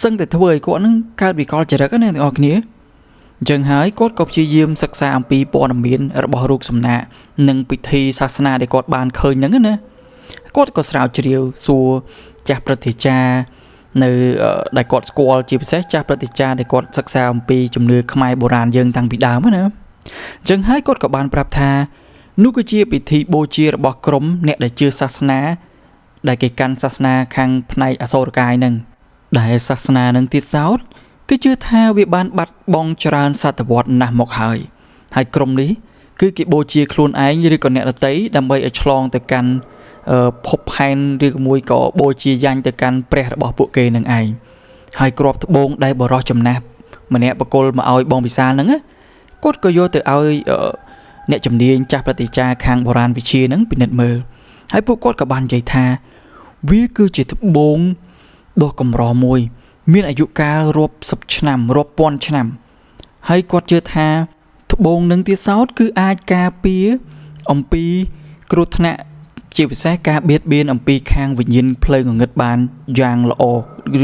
A: សឹងតែធ្វើឲ្យគាត់នឹងកើតវិកលចរិតណាអ្នកទាំងអស់គ្នាអញ្ចឹងហើយគាត់ក៏ព្យាយាមសិក្សាអំពីព័ត៌មានរបស់រូបសំណាកនិងពិធីសាសនាដែលគាត់បានឃើញហ្នឹងណាគាត់ក៏ស្រាវជ្រាវសួរចាស់ព្រឹទ្ធាចារ្យនៅដែលគាត់ស្គាល់ជាពិសេសចាស់ព្រឹទ្ធាចារ្យដែលគាត់សិក្សាអំពីជំនឿខ្មែរបុរាណយើងតាំងពីដើមណាអញ្ចឹងហើយគាត់ក៏បានប្រាប់ថានោះគឺជាពិធីបូជារបស់ក្រុមអ្នកដែលជឿសាសនាដែលគេកាន់សាសនាខាងផ្នែកអសូរកាយហ្នឹងដែលសាសនានឹងទៀតសោតគឺជឿថាវាបានបាត់បង់ច្រើនសតវត្សណាស់មកហើយក្រុមនេះគឺគេបូជាខ្លួនឯងឬក៏អ្នកដទៃដើម្បីឲ្យឆ្លងទៅកាន់ភពផែនឬមួយក៏បូជាយ៉ាញ់ទៅកាន់ព្រះរបស់ពួកគេនឹងឯងហើយគ្រាប់ត្បូងដែលបរោះចំណាស់ម្នាក់បកគលមកឲ្យបងវិសាលហ្នឹងគាត់ក៏យកទៅឲ្យអ្នកជំនាញចាស់ព្រឹទ្ធាចារ្យខាងបុរាណវិទ្យាហ្នឹងពិនិត្យមើលហើយពួកគាត់ក៏បាននិយាយថាវាគឺជាត្បូងដ៏កម្រមួយមានអាយុកាលរាប់សិបឆ្នាំរាប់ពាន់ឆ្នាំហើយគាត់ជឿថាត្បូងនឹងទៀតសោតគឺអាចការពារអំពីគ្រោះថ្នាក់ជាពិសេសការបៀតបៀនអំពីខាងវិញ្ញាណភ្លើងងងឹតបានយ៉ាងល្អ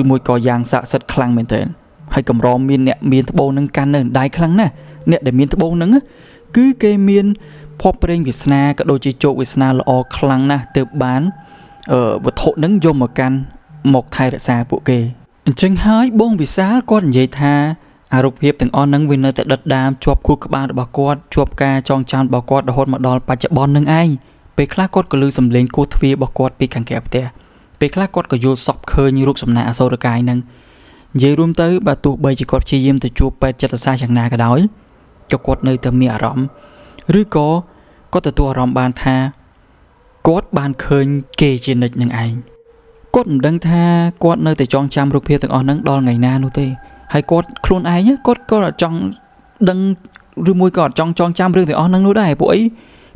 A: ឬមួយក៏យ៉ាងស័ក្តិសិទ្ធិខ្លាំងមែនទែនហើយកម្រមានអ្នកមានត្បូងនឹងកាន់នៅដៃខ្លាំងណាស់អ្នកដែលមានត្បូងនឹងគឺគេមានភ័ព្វព្រេងវាសនាក៏ដូចជាជោគវាសនាល្អខ្លាំងណាស់ទើបបានវត្ថុនឹងយកមកកាន់មកថែរក្សាពួកគេអញ្ចឹងហើយបងវិសាលគាត់និយាយថាអារូបភាពទាំងអស់ហ្នឹងវានៅតែដិតដាមជាប់ខួរក្បាលរបស់គាត់ជាប់ការចងចាំរបស់គាត់រហូតមកដល់បច្ចុប្បន្ននឹងឯងពេលខ្លះគាត់ក៏ឮសំឡេងគោះទ្វាររបស់គាត់ពីខាងក្រៅផ្ទះពេលខ្លះគាត់ក៏យល់សពឃើញរូបសំណាកអសូរកាយហ្នឹងនិយាយរួមទៅបើទោះបីជាគាត់ព្យាយាមទៅជួបពេទ្យចិត្តសាស្ត្រយ៉ាងណាក៏ដោយក៏គាត់នៅតែមានអារម្មណ៍ឬក៏គាត់ទទួលអារម្មណ៍បានថាគាត់បានឃើញគេជានិច្ចនឹងឯងគាត់មិនដឹងថាគាត់នៅតែចងចាំរូបភាពទាំងអស់ហ្នឹងដល់ថ្ងៃណានោះទេហើយគាត់ខ្លួនឯងគាត់ក៏ចង់ដឹងឬមួយក៏ចង់ចងចាំរឿងទាំងអស់ហ្នឹងនោះដែរពួកអី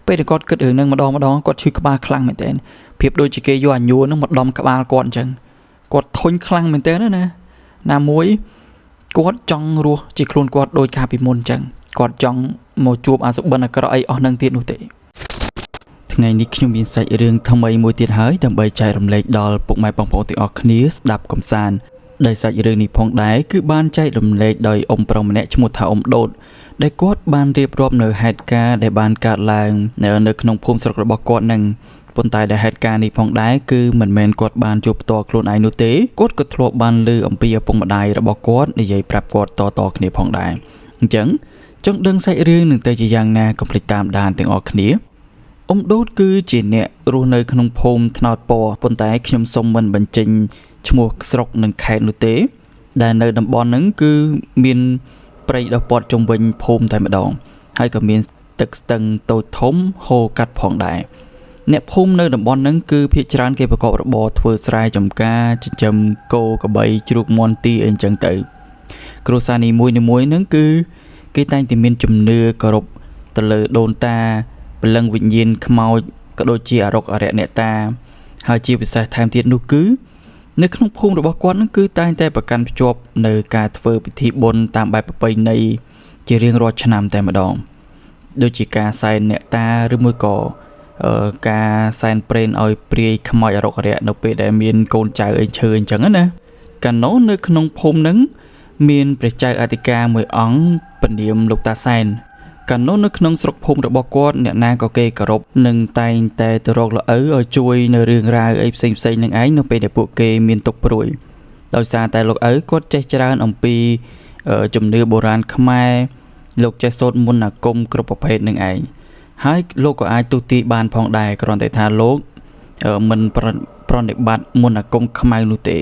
A: ពេលដែលគាត់គិតរឿងហ្នឹងម្ដងគាត់ឈឺក្បាលខ្លាំងមែនទែនភាពដូចជាគេយកអាញួរហ្នឹងមកដំក្បាលគាត់អញ្ចឹងគាត់ធុញខ្លាំងមែនទែនណាមួយគាត់ចង់រស់ជាខ្លួនគាត់ដូចកាលពីមុនអញ្ចឹងគាត់ចង់មកជួបអាសុបិនអាក្រក់អីអស់ហ្នឹងទៀតនោះទេថ្ងៃនេះខ្ញុំមានសាច់រឿងថ្មីមួយទៀតហើយដើម្បីចែករំលែកដល់ពុកម៉ែបងប្អូនទាំងអស់គ្នាស្ដាប់កំសាន្តដែលសាច់រឿងនេះផងដែរគឺបានចែករំលែកដោយអ៊ំប្រុសម្នាក់ឈ្មោះថាអ៊ំដូតដែលគាត់បានរៀបរាប់នៅហេតុការណ៍ដែលបានកើតឡើងនៅក្នុងភូមិស្រុករបស់គាត់នឹងប៉ុន្តែដែលហេតុការណ៍នេះផងដែរគឺមិនមែនគាត់បានជួបផ្ទាល់ខ្លួនឯងនោះទេគាត់ក៏ធ្លាប់បានឮអំពីឪពុកម្ដាយរបស់គាត់និយាយប្រាប់គាត់តគ្នាផងដែរអញ្ចឹងចង់ដឹងសាច់រឿងនឹងទៅជាយ៉ាងណាកុំភ្លេចតាមដានទាំងអស់គ្នាអ៊ំដូតគឺជាអ្នករស់នៅក្នុងភូមិថ្នោតពណ៌ប៉ុន្តែខ្ញុំសូមមិនបញ្ចេញឈ្មោះស្រុកនិងខេត្តនោះទេដែលនៅតំបន់ហ្នឹងគឺមានព្រៃដ៏ព័ទ្ធជុំវិញភូមិតែម្ដងហើយក៏មានទឹកស្ទឹងតូចធំហូរកាត់ផងដែរអ្នកភូមិនៅតំបន់ហ្នឹងគឺភាគច្រើនគេប្រកបរបរធ្វើស្រែចម្ការចិញ្ចឹមគោក្របីជ្រូកមាន់ទាអីចឹងទៅគ្រួសារនីមួយហ្នឹងគឺគេតែងតែមានជំនឿគោរពទៅលើដូនតាព្រលឹងវិញ្ញាណខ្មោចក៏ដូចជាអារុក្ខអារក្សអ្នកតាហើយជាពិសេសថែមទៀតនោះគឺនៅក្នុងភូមិរបស់គាត់នឹងគឺតែងតែប្រកាន់ភ្ជាប់នៅការធ្វើពិធីបុណ្យតាមបែបប្រពៃណីជារៀងរាល់ឆ្នាំតែម្ដងដូចជាការសែនអ្នកតាឬមួយក៏ការសែនព្រេនឲ្យព្រាយខ្មោចអារុក្ខអារក្សនៅពេលដែលមានកូនចៅអីឈើអញ្ចឹងណាកាលនោះនៅក្នុងភូមិហ្នឹង មានព្រះចៅអធិការមួយអង្គពនាមលោកតាសែនកាលនោះនៅក្នុងស្រុកភូមិរបស់គាត់អ្នកណាក៏គេគោរពនិងតែងតែទៅរកលោកឪឲ្យជួយនៅរឿងរ៉ាវអីផ្សេងៗនឹងឯងនៅពេលដែលពួកគេមានទុក្ខព្រួយដោយសារតែលោកឪគាត់ចេះច្រើនអំពីជំនឿបុរាណខ្មែរលោកចេះសូត្រមន្តអាគមគ្រប់ប្រភេទនឹងឯងហើយលោកក៏អាចទូទាយបានផងដែរគ្រាន់តែថាលោកមិនប្រណិប័តមន្តអាគមខ្មៅនោះទេ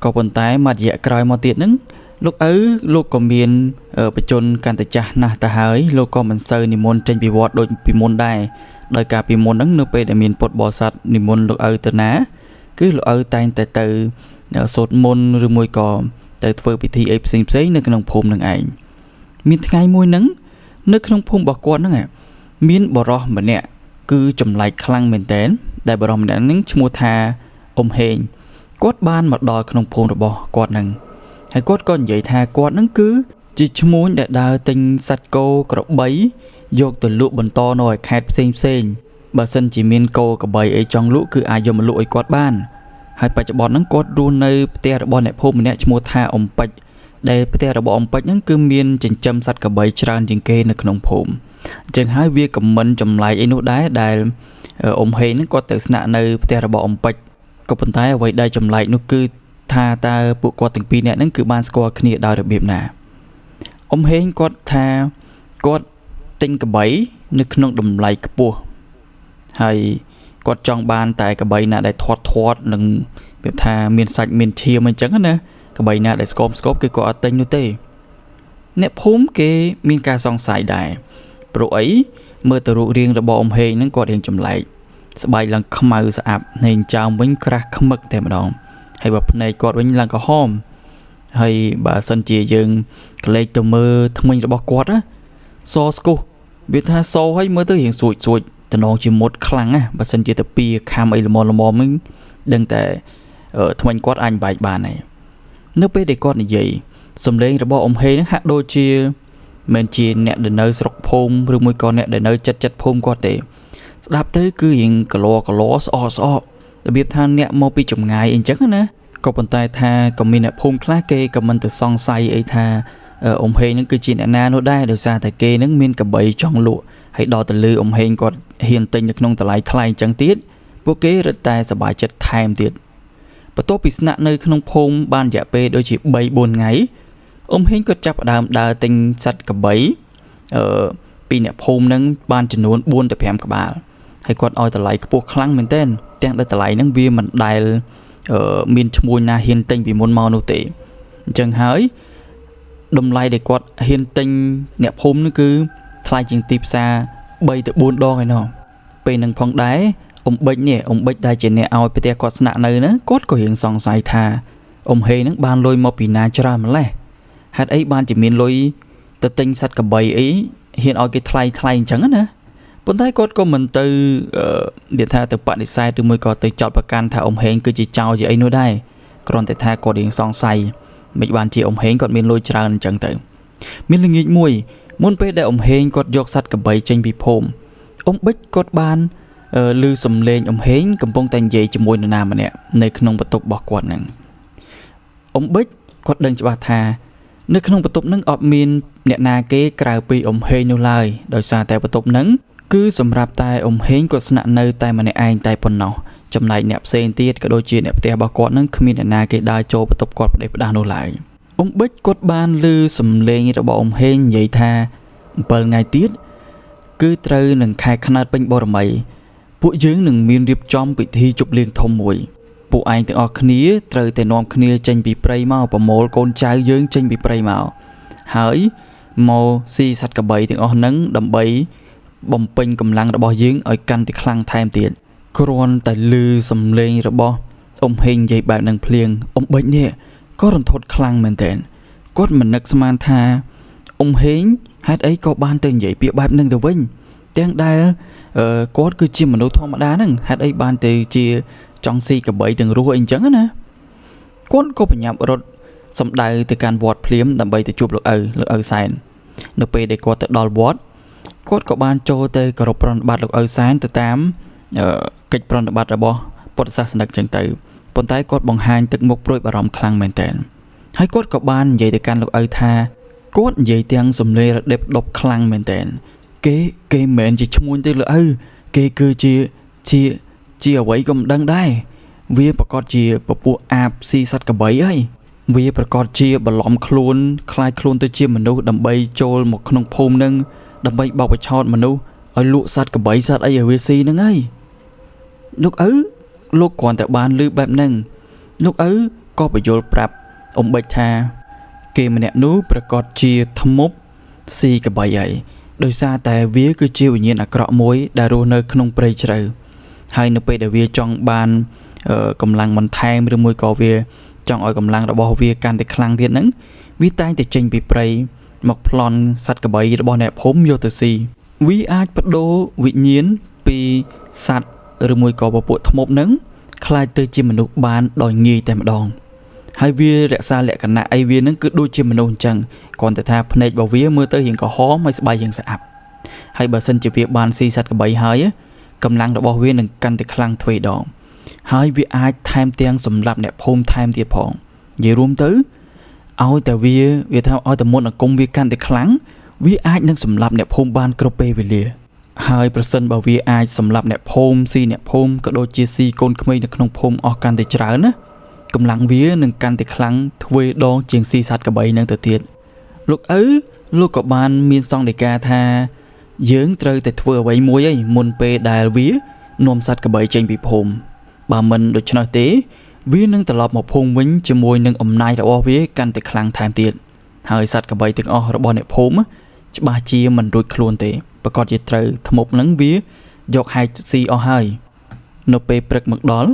A: ក៏ប៉ុន្តែមួយរយៈក្រោយមកទៀតហ្នឹងលោកឪលោកក៏មានបច្ចុប្បន្នកាន់តែចាស់ណាស់ទៅហើយលោកក៏មិនសូវនិមន្តចេញពីវត្តដូចពីមុនដែរដោយការពីមុនហ្នឹងនៅពេលដែលមានពុទ្ធបរិស័ទនិមន្តលោកឪទៅណាគឺលោកឪតែងតែទៅសូត្រមន្តឬមួយក៏ទៅធ្វើពិធីអីផ្សេងៗនៅក្នុងភូមិនឹងឯងមានថ្ងៃមួយហ្នឹងនៅក្នុងភូមិរបស់គាត់ហ្នឹងមានបរិសម្នាក់គឺចម្លែកខ្លាំងមែនតើដែលបរិសម្នាក់ហ្នឹងឈ្មោះថាអ៊ុំហេងគាត់បានមកដល់ក្នុងភូមិរបស់គាត់ហ្នឹងហើយគាត់ក៏និយាយថាគាត់ហ្នឹងគឺជាឈ្មួញដែលដើរទិញសត្វគោក្របីយកទៅលក់បន្តនៅឯខេត្តផ្សេងបើសិនជាមានគោក្របីអីចង់លក់គឺអាចយកមកលក់ឲ្យគាត់បានហើយបច្ចុប្បន្នហ្នឹងគាត់រស់នៅផ្ទះរបស់អ្នកភូមិម្នាក់ឈ្មោះថាអ៊ំពេជ្រដែលផ្ទះរបស់អ៊ំពេជ្រហ្នឹងគឺមានចិញ្ចឹមសត្វក្របីច្រើនជាងគេនៅក្នុងភូមិអញ្ចឹងហើយវាខមមិនចម្លែកអីនោះដែរដែលអ៊ំហេងហ្នឹងគាត់ទៅស្នាក់នៅផ្ទះរបស់អ៊ំពេជ្រក៏ប៉ុន្តែអ្វីដែលចម្លែកនោះគឺថាតើពួកគាត់ទាំងពីរនាក់ហ្នឹងគឺបានស្គាល់គ្នាដោយរបៀបណាអ៊ំហេងគាត់ថាគាត់ទិញក្របីនៅក្នុងតម្លៃខ្ពស់ហើយគាត់ចង់បានតែក្របីណាដែលធាត់និងពាក្យថាមានសាច់មានឈាមអញ្ចឹងណាក្របីណាដែលស្គមគឺគាត់អត់ទិញនោះទេអ្នកភូមិគេមានការសង្ស័យដែរព្រោះអីមើលទៅរូបរាងរបស់អ៊ំហេងហ្នឹងគាត់រៀងចម្លែកស្បែកឡើងខ្មៅស្អាប់នៃចោមវិញក្រាស់ខ្មឹកតែម្ដងហើយបើភ្នែកគាត់វិញឡើងក្រហមហើយបើសិនជាយើងក្លែកទៅមើលធ្មេញរបស់គាត់ណាសស្គុះវាថាសហើយមើលទៅរៀងស្រួចតំណងជាមុតខ្លាំងណាបើសិនជាទៅពីខំអីល្មមវិញដឹងតែធ្មេញគាត់អាចបែកបានហើយនៅពេលដែលគាត់និយាយសំឡេងរបស់អ៊ំហេងហ្នឹងហាក់ដូចជាមិនជាអ្នកដែលនៅស្រុកភូមិឬមួយក៏អ្នកដែលនៅចិត្តភូមិគាត់ទេស្ដាប់ទៅគឺរៀងកលស្អករបៀបថាអ្នកមកពីចម្ងាយអីចឹងណាក៏ប៉ុន្តែថាក៏មានអ្នកភូមិខ្លះគេក៏មិនទៅសង្ស័យអីថាអ៊ំហេងហ្នឹងគឺជាអ្នកណានោះដែរដោយសារតែគេហ្នឹងមានក្របីចង់លក់ហើយដល់ទៅលឺអ៊ំហេងគាត់ហ៊ានទិញនៅក្នុងតម្លៃថ្លៃអញ្ចឹងទៀតពួកគេរឹតតែសប្បាយចិត្តថែមទៀតបន្ទាប់ពីស្នាក់នៅក្នុងភូមិបានរយៈពេលដូចជា 3-4 ថ្ងៃអ៊ំហេងគាត់ចាប់ផ្ដើមដើរទិញសត្វក្របីពីអ្នកភូមិហ្នឹងបានចំនួន 4-5 ក្បាលហើយគាត់ឲ្យតម្លៃខ្ពស់ខ្លាំងមែនទែនទាំងដែលតម្លៃហ្នឹងវាមិនដែលមានឈ្មោះណាហ៊ានទិញពីមុនមកនោះទេអញ្ចឹងហើយតម្លៃដែលគាត់ហ៊ានទិញអ្នកភូមិនោះគឺថ្លៃជាងទីផ្សារ 3-4 ដងឯណោះពេលហ្នឹងផងដែរអ៊ំបិចដែលជាអ្នកឲ្យផ្ទះគាត់ស្នាក់នៅហ្នឹងគាត់ក៏រៀងសង្ស័យថាអ៊ំហេងហ្នឹងបានលុយមកពីណាច្រើនម្ល៉េះហេតុអីបានជាមានលុយទៅទិញសត្វក្របីអីហ៊ានឲ្យគេថ្លៃអញ្ចឹងណាប៉ុន្តែគាត់ក៏មិនទៅនិយាយថាទៅបដិសេធឬមួយក៏ទៅចោទប្រកាន់ថាអ៊ំហេងគឺជាចោរជាអីនោះដែរគ្រាន់តែថាគាត់រៀងសង្ស័យមិនបានជាអ៊ំហេងគាត់មានលុយច្រើនអញ្ចឹងទៅមានល្ងាចមួយមុនពេលដែលអ៊ំហេងគាត់យកសត្វក្របីចេញពីភូមិអ៊ំបិចគាត់បានឮសំឡេងអ៊ំហេងកំពុងតែនិយាយជាមួយនរណាម្នាក់នៅក្នុងបន្ទប់របស់គាត់ហ្នឹងអ៊ំបិចគាត់ដឹងច្បាស់ថានៅក្នុងបន្ទប់ហ្នឹងអត់មានអ្នកណាគេក្រៅពីអ៊ំហេងនោះឡើយដោយសារតែបន្ទប់ហ្នឹងគឺសម្រាប់តែអ៊ំហេងគាត់ស្នាក់នៅតែម្នាក់ឯងតែប៉ុណ្ណោះចំណែកអ្នកផ្សេងទៀតក៏ដូចជាអ្នកផ្ទះរបស់គាត់ហ្នឹងគ្មានអ្នកណាគេដើរចូលបន្ទប់គាត់ផ្ដេសផ្ដាសនោះឡើយអ៊ំបិចគាត់បានឮសំឡេងរបស់អ៊ំហេងនិយាយថា7ថ្ងៃទៀតគឺត្រូវនឹងខែខ្នើតពេញបរមីពួកយើងនឹងមានរៀបចំពិធីជប់លៀងធំមួយពួកឯងទាំងអស់គ្នាត្រូវតែនាំគ្នាចេញពីព្រៃមកប្រមូលកូនចៅយើងចេញពីព្រៃមកហើយមកស៊ីសត្វក្របីទាំងអស់ហ្នឹងដើម្បីបំពេញកម្លាំងរបស់យើងឲ្យកាន់តែខ្លាំងថែមទៀតគ្រាន់តែឮសំឡេងរបស់អ៊ំហេងនិយាយបែបហ្នឹងភ្លៀងអ៊ំបិចនេះក៏រន្ធត់ខ្លាំងមែនទែនគាត់មិននឹកស្មានថាអ៊ំហេងហេតុអីក៏បានទៅនិយាយពាក្យបែបហ្នឹងទៅវិញទាំងដែលគាត់គឺជាមនុស្សធម្មតាហ្នឹងហេតុអីបានទៅជាចង់ស៊ីក្របីទាំងរស់អីចឹងណាគាត់ក៏បញ្ញាប់រត់សម្ដៅទៅកាន់វត្តភ្លាមដើម្បីទៅជួបលោកឪសែននៅពេលដែលគាត់ទៅដល់វត្តគាត់ក៏បានចូលទៅគោរពប្រណិប័តលោកឪសែនទៅតាមកិច្ចប្រណិប័តរបស់ពុទ្ធសាសនិកចឹងទៅប៉ុន្តែគាត់បង្ហាញទឹកមុខព្រួយបារម្ភខ្លាំងមែនទែន ហើយគាត់ក៏បាននិយាយទៅកាន់លោកឪថាគាត់និយាយទាំងសំឡេងរដេបដប់ខ្លាំងមែនតើគេមិនមែនជាឈ្មួញទេលោកឪគេគឺជាអ្វីក៏មិនដឹងដែរវាប្រកាសជាពពួកអាបស៊ីសត្វកបីហើយវាប្រកាសជាបន្លំខ្លួនคล้ายខ្លួនទៅជាមនុស្សដើម្បីចូលមកក្នុងភូមិនឹងដើម្បីបោកបញ្ឆោតមនុស្សឲ្យលក់សត្វកបីសត្វអីឲ្យវាស៊ីហ្នឹងហើយលោកឪលោកគ្រាន់តែបានឮបែបហ្នឹងលោកឪក៏បញ្យល់ប្រាប់អ៊ំបិចថាគេម្នាក់នោះប្រកាសជាធ្មប់ស៊ីកបីហើយដោយសារតែវាគឺជាវិញ្ញាណអាក្រក់មួយដែលរស់នៅក្នុងព្រៃជ្រៅហើយនៅពេលដែលវាចង់បានកម្លាំងបន្ថែមឬមួយក៏វាចង់ឲ្យកម្លាំងរបស់វាកាន់តែខ្លាំងទៀតហ្នឹងវាតែងតែចេញពីព្រៃមកប្លន់សត្វកបីរបស់អ្នកភូមិយកទៅស៊ីវាអាចបដូរវិញ្ញាណពីសត្វឬមួយក៏ពពួកធ្មប់ហ្នឹងคล้ายទៅជាមនុស្សបានដោយងាយតែម្ដងហើយវារក្សាលក្ខណៈអីវាហ្នឹងគឺដូចជាមនុស្សអញ្ចឹងគ្រាន់តែថាភ្នែករបស់វាមើលទៅរៀងក្រហមហើយស្បែករៀងស្អាប់ហើយបើសិនជាវាបានស៊ីសត្វកបីហើយកម្លាំងរបស់វានឹងកាន់តែខ្លាំងទ្វេដងហើយវាអាចថែមទាំងសម្រាប់អ្នកភូមិថែមទៀតផងនិយាយរួមទៅឲ្យតែវាថាឲ្យតែមុនអាគមវាកាន់តែខ្លាំងវាអាចនឹងសម្រាប់អ្នកភូមិបានគ្រប់ពេលវេលាហើយប្រសិនបើវាអាចសម្រាប់អ្នកភូមិស៊ីអ្នកភូមិក៏ដូចជាស៊ីកូនក្មេងនៅក្នុងភូមិអស់កាន់តែច្រើនណាកម្លាំងវានឹងកាន់តែខ្លាំងទ្វេដងជាងស៊ីសត្វកបីនឹងទៅទៀតលោកឪលោកក៏បានមានសង្ឃដីកាថាយើងត្រូវតែធ្វើអ្វីមួយឯងមុនពេលដែលវានាំសត្វកបីចេញពីភូមិបើមិនដូច្នោះទេវានឹងត្រឡប់មកភូមិវិញជាមួយនឹងអំណាចរបស់វាកាន់តែខ្លាំងថែមទៀតហើយសត្វកបីទាំងអស់របស់អ្នកភូមិច្បាស់ជាមិនរួចខ្លួនទេប្រកាសជាត្រូវធ្មប់នឹងវាយកហែកស៊ីអស់ហើយនៅពេលព្រឹកមកដល់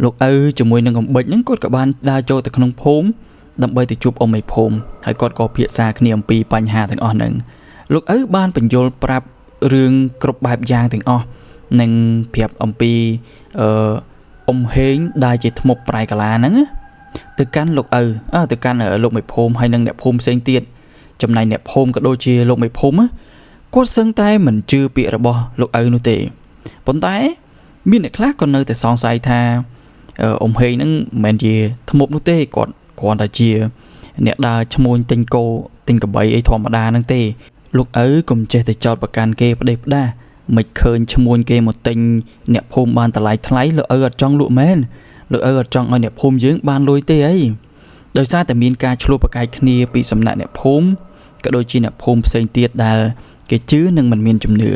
A: លោកឪជាមួយនឹងអំបិចហ្នឹងគាត់ក៏បានដើរចូលទៅក្នុងភូមិដើម្បីទៅជួបអ៊ំឯភូមិហើយគាត់ក៏ពិភាក្សាគ្នាអំពីបញ្ហាទាំងអស់ហ្នឹងលោកឪបានបញ្យល់ប្រាប់រឿងគ្រប់បែបយ៉ាងទាំងអស់និងប្រាប់អំពីអ៊ំហេងដែលជាធ្មប់ប្រៃកាឡាហ្នឹងទៅកាន់លោកឪទៅកាន់លោកមេភូមិហើយនិងអ្នកភូមិផ្សេងទៀតចំណែកអ្នកភូមិក៏ដូចជាលោកមេភូមិគាត់សឹងតែមិនជឿពាក្យរបស់លោកឪនោះទេប៉ុន្តែមានអ្នកខ្លះក៏នៅតែសង្ស័យថាអ៊ំហេងហ្នឹងមិនមែនជាធ្មប់នោះទេគាត់គ្រាន់តែជាអ្នកដើរឈ្មួញទិញគោទិញកបីអីធម្មតាហ្នឹងទេលោកឪកុំចេះតែចោទប្រកាន់គេផ្ដេសផ្ដាសមិនឃើញឈ្មួញគេមកទិញអ្នកភូមិបានតម្លៃថ្លៃលោកឪអត់ចង់លក់មែនលោកឪអត់ចង់ឲ្យអ្នកភូមិយើងបានលុយទេអីដោយសារតែមានការឆ្លោះប្រកែកគ្នាពីសំណាក់អ្នកភូមិក៏ដូចជាអ្នកភូមិផ្សេងទៀតដែលគេជឿនិងមិនមានជំនឿ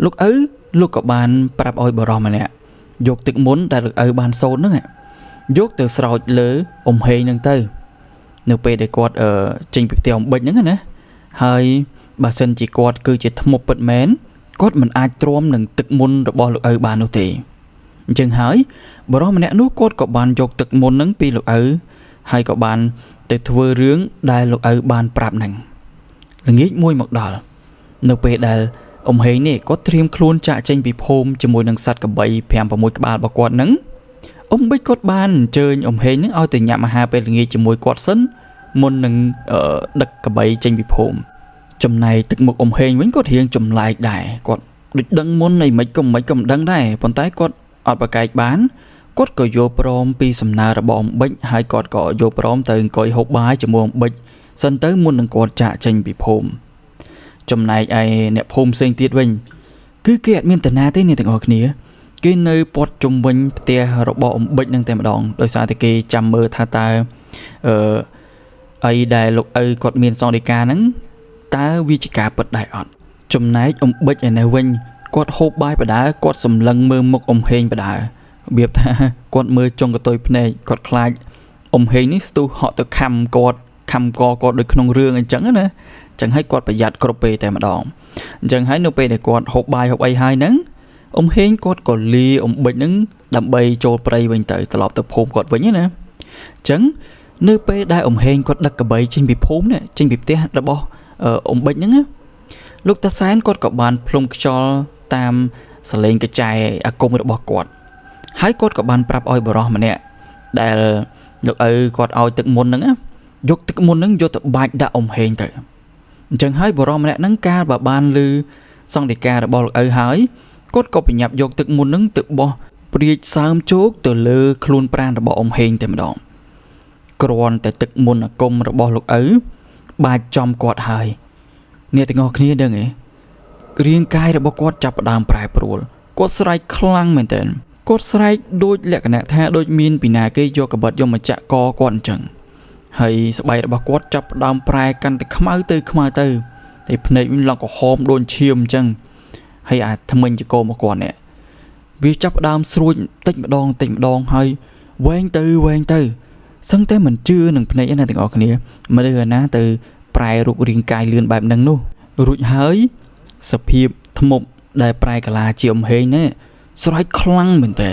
A: លោកឪលោកក៏បានប្រាប់ឲ្យបរិសម្នាក់យកទឹកមុនដែលលោកឪបានសូត្រហ្នឹងយកទៅស្រោចលើអ៊ំហេងហ្នឹងទៅនៅពេលដែលគាត់ចេញពីផ្ទះអំបិចហ្នឹងណាហើយបើសិនជាគាត់គឺជាធ្មប់ពិតមែនគាត់មិនអាចទ្រាំនឹងទឹកមុនរបស់លោកឪបាននោះទេអញ្ចឹងហើយបរិសម្នាក់នោះគាត់ក៏បានយកទឹកមុនហ្នឹងពីលោកឪហើយក៏បានទៅធ្វើរឿងដែលលោកឪបានប្រាប់ហ្នឹងល្ងាចមួយមកដល់នៅពេលដែលអ៊ំហេងនេះគាត់ត្រៀមខ្លួនចាក់ចេញពីភូមិជាមួយនឹងសត្វកបី 5-6 ក្បាលរបស់គាត់ហ្នឹងអ៊ំបិចគាត់បានអញ្ជើញអ៊ំហេងហ្នឹងឲ្យទៅញ៉ាំអាហារពេលល្ងាចជាមួយគាត់សិនមុននឹងដឹកកបីចេញពីភូមិចំណែកទឹកមុខអ៊ំហេងវិញគាត់រៀងចម្លែកដែរគាត់ដូចដឹងមុននៃមិនក៏មិនដឹងដែរប៉ុន្តែគាត់អត់ប្រកែកបានគាត់ក៏យល់ព្រមពីសំណើរបស់អ៊ំបិចហើយគាត់ក៏យល់ព្រមទៅអង្គុយហូបបាយជាមួយអ៊ំបិចសិនទៅមុននឹងគាត់ចាក់ចេញពីភូមិចំណែកឯអ្នកភូមិផ្សេងទៀតវិញគឺគេអត់មានតាណាទេអ្នកទាំងអស់គ្នាគេនៅព័ទ្ធជុំវិញផ្ទះរបស់អ៊ំបិចនឹងតែម្ដងដោយសារតែគេចាំមើលថាតើអីដែលលោកឪគាត់មានសង្ឃដីកាហ្នឹងតើវាជាការពិតដែរអត់ចំណែកអ៊ំបិចឯនេះវិញគាត់ហូបបាយបដាគាត់សម្លឹងមើលមុខអ៊ំហេងបដារបៀបថាគាត់មើលចុងកតុយភ្នែកគាត់ខ្លាចអ៊ំហេងនេះស្ទុះហក់ទៅខំកគាត់ដូចក្នុងរឿងអញ្ចឹងណាអញ្ចឹងហើយគាត់ប្រយ័ត្នគ្រប់ពេលតែម្ដងអញ្ចឹងហើយនៅពេលដែលគាត់ហូបបាយហូបអីហើយហ្នឹងអ៊ំហេងគាត់ក៏លាអ៊ំបិចហ្នឹងដើម្បីចូលព្រៃវិញទៅត្រឡប់ទៅភូមិគាត់វិញណាអញ្ចឹងនៅពេលដែលអ៊ំហេងគាត់ដឹកកបីចេញពីភូមិនេះចេញពីផ្ទះរបស់អ៊ំបិចហ្នឹងណាលោកតាសែនគាត់ក៏បានផ្លុំខ្យល់តាមសលេងកចែអាគមរបស់គាត់ហើយគាត់ក៏បានប្រាប់ឲ្យបរិសម្នាក់ដែលលោកឪគាត់ឲ្យទឹកមុនហ្នឹងយកទឹកមុនហ្នឹងយកទៅបាច់ដាក់អ៊ំហេងទៅអញ្ចឹងហើយបរិសម្នាក់ហ្នឹងកាលបើបានឮសង្ឃដីការបស់លោកឪហើយគាត់ក៏ប្រញាប់យកទឹកមុនហ្នឹងទៅបោះព្រាចសើមជោកទៅលើខ្លួនប្រាណរបស់អ៊ំហេងតែម្ដង គ្រាន់តែទឹកមុនអាគមរបស់លោកឪបាច់ចំគាត់ហើយអ្នកទាំងអស់គ្នាដឹងទេរាងកាយរបស់គាត់ចាប់ផ្ដើមប្រែប្រួលគាត់ស្រែកខ្លាំងមែនទែនគាត់ស្រែកដូចលក្ខណៈថាដូចមានពីណាគេយកកបិតយកមកចាក់កគាត់អញ្ចឹងហើយស្បែករបស់គាត់ចាប់ផ្ដើមប្រែកាន់តែខ្មៅទៅតែភ្នែកវិញឡើងក្រហមដូចឈាមអញ្ចឹងហើយអាថ្មិញចកោមកគាត់នេះវាចាប់ផ្ដើមស្រួចតិចម្ដងហើយវែងទៅសឹងតែមិនជឿនឹងភ្នែកណាទាំងអស់គ្នាមនុស្សណាទៅប្រែរូបរាងកាយលឿនបែបហ្នឹងនោះរួចហើយសភាពធ្មប់ដែលប្រែកាឡាជាអំហេងនេះស្រែកខ្លាំងមែនតើ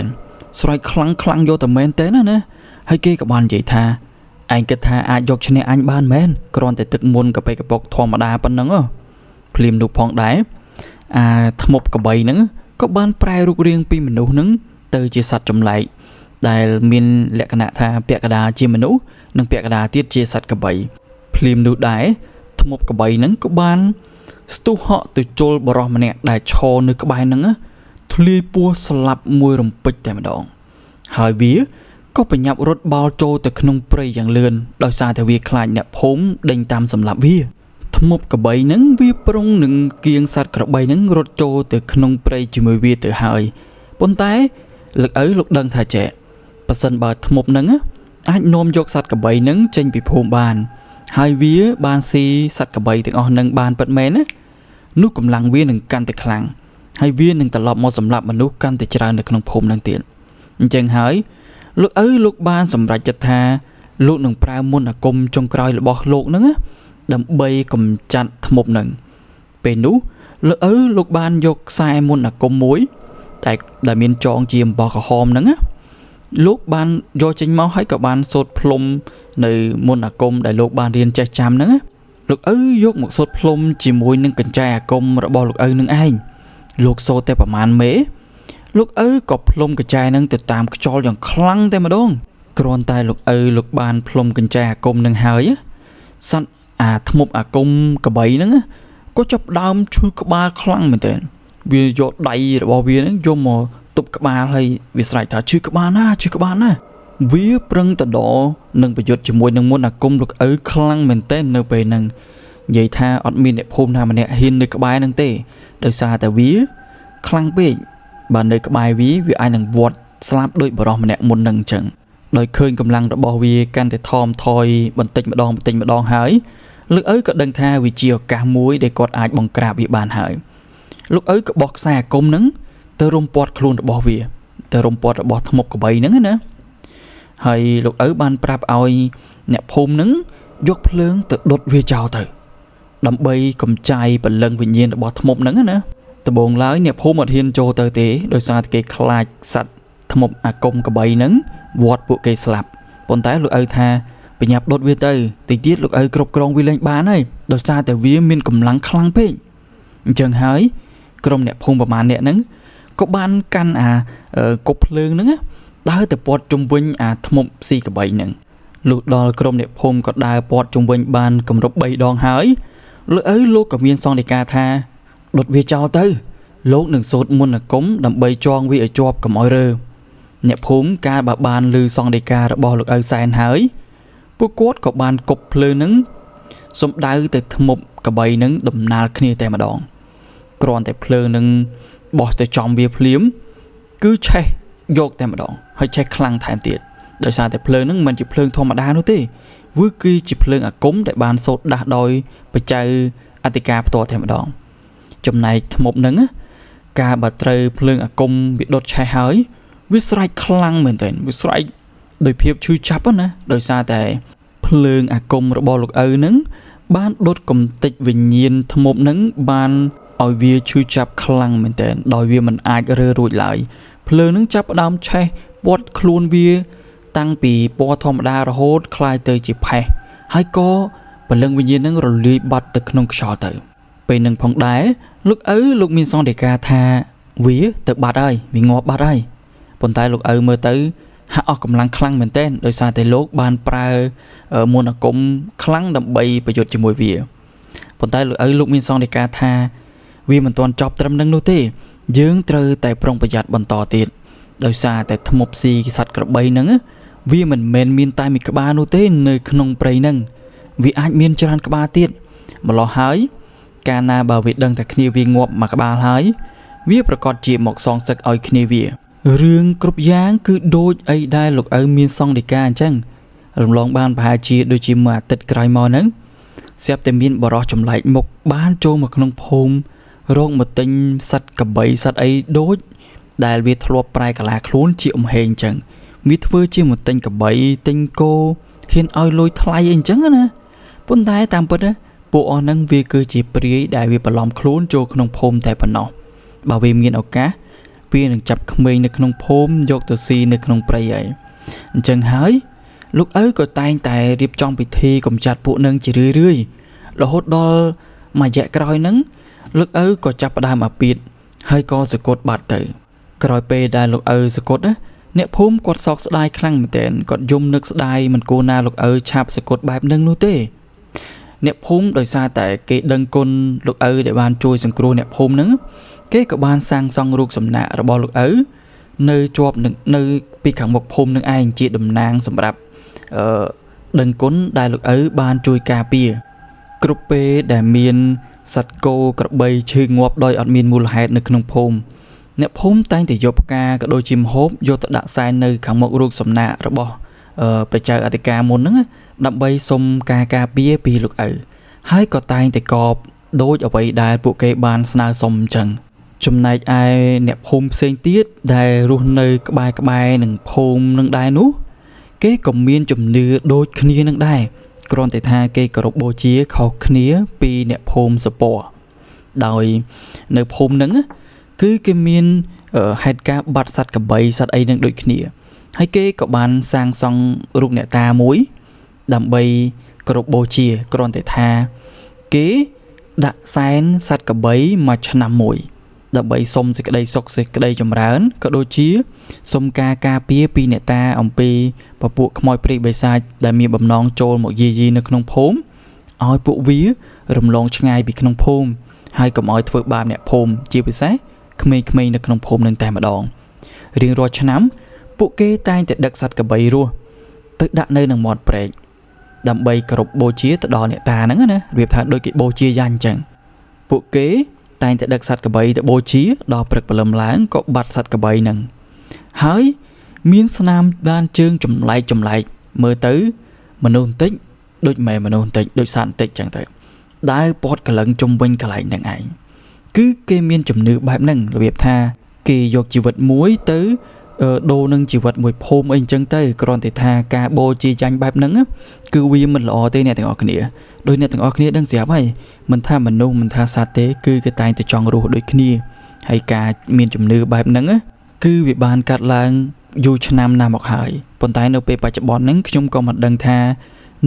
A: ស្រែកខ្លាំងយកតែមែនតើណាហើយគេក៏បាននិយាយថាឯងគិតថាអាចយកឈ្នះអញបានមែនគ្រាន់តែទឹកមុនកប៉ិកប៉ុកធម្មតាប៉ុណ្ណឹងភ្លាមនោះផងដែរអាធ្មប់កបីហ្នឹងក៏បានប្រែរូបរាងពីមនុស្សហ្នឹងទៅជាសត្វចម្លែកដែលមានលក្ខណៈថាពាក់កណ្ដាលជាមនុស្សនិងពាក់កណ្ដាលទៀតជាសត្វកបីភ្លាមនោះដែរធ្មប់កបីហ្នឹងក៏បានស្ទុះហក់ទៅជល់បរោះម្នាក់ដែលឈរនៅក្បែរហ្នឹងធ្លាយពោះស្លាប់មួយរំពេចតែម្ដងហើយវាក៏បញ្ញាប់រត់បោលចូលទៅក្នុងព្រៃយ៉ាងលឿនដោយសារតែវាខ្លាចអ្នកភូមិដេញតាមសម្លាប់វាធ្មប់កបីហ្នឹងវាប្រុងនឹងគៀងសត្វក្របីហ្នឹងរត់ចូលទៅក្នុងព្រៃជាមួយវាទៅហើយប៉ុន្តែលោកដឹងថាចេះប៉ះសិនបើធ្មប់ហ្នឹងអាចនាំយកសត្វក្របីហ្នឹងចេញពីភូមិបានហើយវាបានស៊ីសត្វក្របីទាំងអស់ហ្នឹងបានពិតមែនណានោះកម្លាំងវានឹងកាន់តែខ្លាំងហើយវានឹងត្រឡប់មកសម្លាប់មនុស្សកាន់តែច្រើននៅក្នុងភូមិហ្នឹងទៀតអញ្ចឹងហើយលោកបានសម្រេចចិត្តថាលោកនឹងប្រើមន្តអាគមចុងក្រោយរបស់លោកហ្នឹងដើម្បីកម្ចាត់ធ្មប់ហ្នឹងពេលនោះលោកបានយកខ្សែមន្តអាគមមួយតែដែលមានចងជាអំបោះក្រហមហ្នឹងលោកបានយកចេញមកហើយក៏បានសូត្រផ្លុំនៅមន្តអាគមដែលលោកបានរៀនចេះចាំហ្នឹងលោកយកមកសូត្រផ្លុំជាមួយនឹងកញ្ចែអាគមរបស់លោកនឹងឯងលោកសូត្រតែប្រមាណមេលោកក៏ផ្លុំកញ្ចែហ្នឹងទៅតាមខ្យល់យ៉ាងខ្លាំងតែម្ដងគ្រាន់តែលោកបានផ្លុំកញ្ចែអាគមនឹងហើយសត្វអាធ្មប់អាគមកបីហ្នឹងក៏ចាប់ដើមឈឺក្បាលខ្លាំងមែនទែនវាយកដៃរបស់វាហ្នឹងយកមកទប់ក្បាលហើយវាស្រែកថាឈឺក្បាលណាវាប្រឹងតដនឹងប្រយុទ្ធជាមួយនឹងមន្តអាគមលោកខ្លាំងមែនទែននៅពេលហ្នឹងនិយាយថាអត់មានអ្នកភូមិណាម្នាក់ហ៊ាននៅក្បែរហ្នឹងទេដោយសារតែវាខ្លាំងពេកបើនៅក្បែរវាអាចនឹងវត្តស្លាប់ដោយបរោះម្នាក់មុនហ្នឹងអញ្ចឹងដោយឃើញកម្លាំងរបស់វាកាន់តែថមថយបន្តិចម្ដងហើយលោកក៏ដឹងថាវាជាឱកាសមួយដែលគាត់អាចបង្ក្រាបវាបានហើយលោកក៏បោះខ្សែអាគមហ្នឹងទៅរុំព័ទ្ធខ្លួនរបស់វាទៅរុំព័ទ្ធរបស់ធ្មប់កបីហ្នឹងណាហើយលោកបានប្រាប់ឲ្យអ្នកភូមិហ្នឹងយកភ្លើងទៅដុតវាចោលទៅដើម្បីកំចាយពលឹងវិញ្ញាណរបស់ធ្មប់ហ្នឹងណាដំបូងឡើយអ្នកភូមិអត់ហ៊ានចូលទៅទេដោយសារតែគេខ្លាចសត្វធ្មប់អាគមកបីហ្នឹងវត្តពួកគេស្លាប់ប៉ុន្តែលោកថាបញ្ញាប់ដុតវាទៅតិចទៀតលោកគ្រប់គ្រងវាលែងបានហើយដោយសារតែវាមានកម្លាំងខ្លាំងពេកអញ្ចឹងហើយក្រុមអ្នកភូមិប្រមាណអ្នកហ្នឹងក៏បានកាន់អាគប់ភ្លើងហ្នឹងដើរទៅព័ទ្ធជុំវិញអាធ្មប់ស៊ីកបីហ្នឹងលុះដល់ក្រុមអ្នកភូមិក៏ដើរព័ទ្ធជុំវិញបានគម្រប់3ដងហើយលោកក៏មានសង្ឃដីកាថាដុតវាចោលទៅលោកនឹងសូត្រមន្តអាគមដើម្បីចងវាឲ្យជាប់កុំឲ្យរើអ្នកភូមិកាលបើបានឮសង្ឃដីការបស់លោកសែនហើយពួកគាត់ក៏បានគប់ភ្លើងហ្នឹងសំដៅទៅធ្មប់កបីហ្នឹងដំណាលគ្នាតែម្ដងគ្រាន់តែភ្លើងហ្នឹងបោះទៅចំវាភ្លាមគឺឆេះយកតែម្ដងហើយឆេះខ្លាំងថែមទៀតដោយសារតែភ្លើងហ្នឹងមិនជាភ្លើងធម្មតានោះទេវាគឺជាភ្លើងអាគមដែលបានសូត្រដាស់ដោយបច្ចៅអធិការផ្ទាល់តែម្ដងចំណែកធ្មប់ហ្នឹងការបើត្រូវភ្លើងអាគមវាដុតឆេះហើយវាស្រែកខ្លាំងមែនទែនវាស្រែកដោយភាពឈឺចាប់ណាដោយសារតែភ្លើងអាគមរបស់លោកហ្នឹងបានដុតកំទេចវិញ្ញាណធ្មប់ហ្នឹងបានឲ្យវាឈឺចាប់ខ្លាំងមែនទែនដោយវាមិនអាចរើរួចឡើយភ្លើងហ្នឹងចាប់ផ្ដើមឆេះព័ទ្ធខ្លួនវាតាំងពីពណ៌ធម្មតារហូតคล้ายទៅជាផេះហើយក៏ពលឹងវិញ្ញាណហ្នឹងរលាយបាត់ទៅក្នុងខ្យល់ទៅពេលនឹងផងដែរលោកមានសង្ឃដីកាថាវាទៅបាត់ហើយវាងាប់បាត់ហើយប៉ុន្តែលោកមើលទៅហាក់អស់កម្លាំងខ្លាំងមែនទែនដោយសារតែលោកបានប្រើមន្តអាគមខ្លាំងដើម្បីប្រយុទ្ធជាមួយវាប៉ុន្តែលោកមានសង្ឃដីកាថាវាមិនទាន់ចប់ត្រឹមនឹងនោះទេយើងត្រូវតែប្រុងប្រយ័ត្នបន្តទៀតដោយសារតែធ្មប់ស៊ីសត្វក្របីហ្នឹង វាមិនមែនមានតែមួយក្បាលនោះទេនៅក្នុងព្រៃហ្នឹងវាអាចមានច្រើនក្បាលទៀតម្លោះហើយកាលណាបើវាដឹងតែគ្នាវាងាប់មួយក្បាលហើយវាប្រកាសជាមកសងសឹកឲ្យគ្នាវារឿងគ្រប់យ៉ាងគឺដូចអីដែលលោកឪមានសង្ឃដីកាអញ្ចឹងរំលងបានប្រហែលជាដូចជាមួយអាទិត្យក្រោយមកហ្នឹងស្រាប់តែមានបរិសចម្លែកមុខបានចូលមកក្នុងភូមិរកមកទិញសត្វកបីសត្វអីដូចដែលវាធ្លាប់ប្រែកាឡាខ្លួនជាអំហេងអញ្ចឹងវាធ្វើជាមកទិញកបីទិញគោហ៊ានឲ្យលុយថ្លៃអីអញ្ចឹងណាប៉ុន្តែតាមពិតពួកអស់ហ្នឹងវាគឺជាព្រាយដែលវាបន្លំខ្លួនចូលក្នុងភូមិតែប៉ុណ្ណោះបើវាមានឱកាសវានឹងចាប់ក្មេងនៅក្នុងភូមិយកទៅស៊ីនៅក្នុងព្រៃហើយអញ្ចឹងហើយលោកឪក៏តែងតែរៀបចំពិធីកម្ចាត់ពួកនឹងជារឿយៗរហូតដល់មួយរយៈក្រោយហ្នឹងលោកឪក៏ចាប់ផ្ដើមអាពាធហើយក៏សគត់បាត់ទៅក្រោយពេលដែលលោកឪសគត់អ្នកភូមិគាត់សោកស្ដាយខ្លាំងមែនទែនគាត់យំនឹកស្ដាយមិនគួរណាលោកឪឆាប់សគត់បែបហ្នឹងនោះទេអ្នកភូមិដោយសារតែគេដឹងគុណលោកឪដែលបានជួយសង្គ្រោះអ្នកភូមិហ្នឹងគេក៏បានសាងសង់រូបសំណាករបស់លោកឪនៅជាប់នៅពីខាងមុខភូមិនឹងឯងជាតំណាងសម្រាប់ដឹងគុណដែលលោកឪបានជួយការពារគ្រប់ពេលដែលមានសត្វគោក្របីឈឺងាប់ដោយអត់មានមូលហេតុនៅក្នុងភូមិអ្នកភូមិតែងតែយកផ្កាក៏ដូចជាម្ហូបយកទៅដាក់សែននៅខាងមុខរូបសំណាករបស់ព្រះចៅអធិការមុនហ្នឹងដើម្បីសុំការការពារពីលោកឪហើយក៏តែងតែកបដូចអ្វីដែលពួកគេបានស្នើសុំអញ្ចឹងចំណែកឯអ្នកភូមិផ្សេងទៀតដែលរស់នៅក្បែរនឹងភូមិនឹងដែរនោះគេក៏មានជំនឿដូចគ្នានឹងដែរគ្រាន់តែថាគេគោរពបូជាខុសគ្នាពីអ្នកភូមិសពរដោយនៅភូមិហ្នឹងគឺគេមានហេតុការបាត់សត្វកបីសត្វអីនឹងដូចគ្នាហើយគេក៏បានសាងសង់រូបអ្នកតាមួយដើម្បីគោរពបូជាគ្រាន់តែថាគេដាក់សែនសត្វកបីមួយឆ្នាំមួយដើម្បីសុំសេចក្តីសុខសេចក្តីចម្រើនក៏ដូចជាសុំការការពារពីអ្នកតាអំពីពពួកខ្មោចព្រាយបិសាចដែលមានបំណងចូលមកយាយីនៅក្នុងភូមិឲ្យពួកវារំលងឆ្ងាយពីក្នុងភូមិហើយកុំឲ្យធ្វើបាបអ្នកភូមិជាពិសេសក្មេងៗនៅក្នុងភូមិនឹងតែម្ដងរៀងរាល់ឆ្នាំពួកគេតែងតែដឹកសត្វកបីរស់ទៅដាក់នៅនឹងមាត់ព្រែកដើម្បីគោរពបូជាទៅដល់អ្នកតាហ្នឹងណារបៀបថាដូចគេបូជាយ៉ាអញ្ចឹងពួកគេតែងតែដឹកសត្វកបីទៅបូជាដល់ព្រឹកព្រលឹមឡើងក៏បាត់សត្វកបីហ្នឹងហើយមានស្នាមដានជើងចម្លែកមើលទៅមនុស្សបន្តិចដូចម៉ែមនុស្សបន្តិចដូចសត្វបន្តិចចឹងទៅដើរពាត់កលឹងជុំវិញកន្លែងហ្នឹងឯងគឺគេមានជំនឿបែបហ្នឹងរបៀបថាគេយកជីវិតមួយទៅដូរនឹងជីវិតមួយភូមិអីអញ្ចឹងទៅគ្រាន់តែថាការបូជាចាញ់បែបហ្នឹងគឺវាមិនល្អទេអ្នកទាំងអស់គ្នាដោយអ្នកទាំងអស់គ្នាដឹងស្រាប់ហើយមិនថាមនុស្សមិនថាសត្វទេគឺគេតែងតែចង់រស់ដូចគ្នាហើយការមានជំនឿបែបហ្នឹងគឺវាបានកាត់ឡើងយូរឆ្នាំណាស់មកហើយប៉ុន្តែនៅពេលបច្ចុប្បន្នហ្នឹងខ្ញុំក៏មិនដឹងថា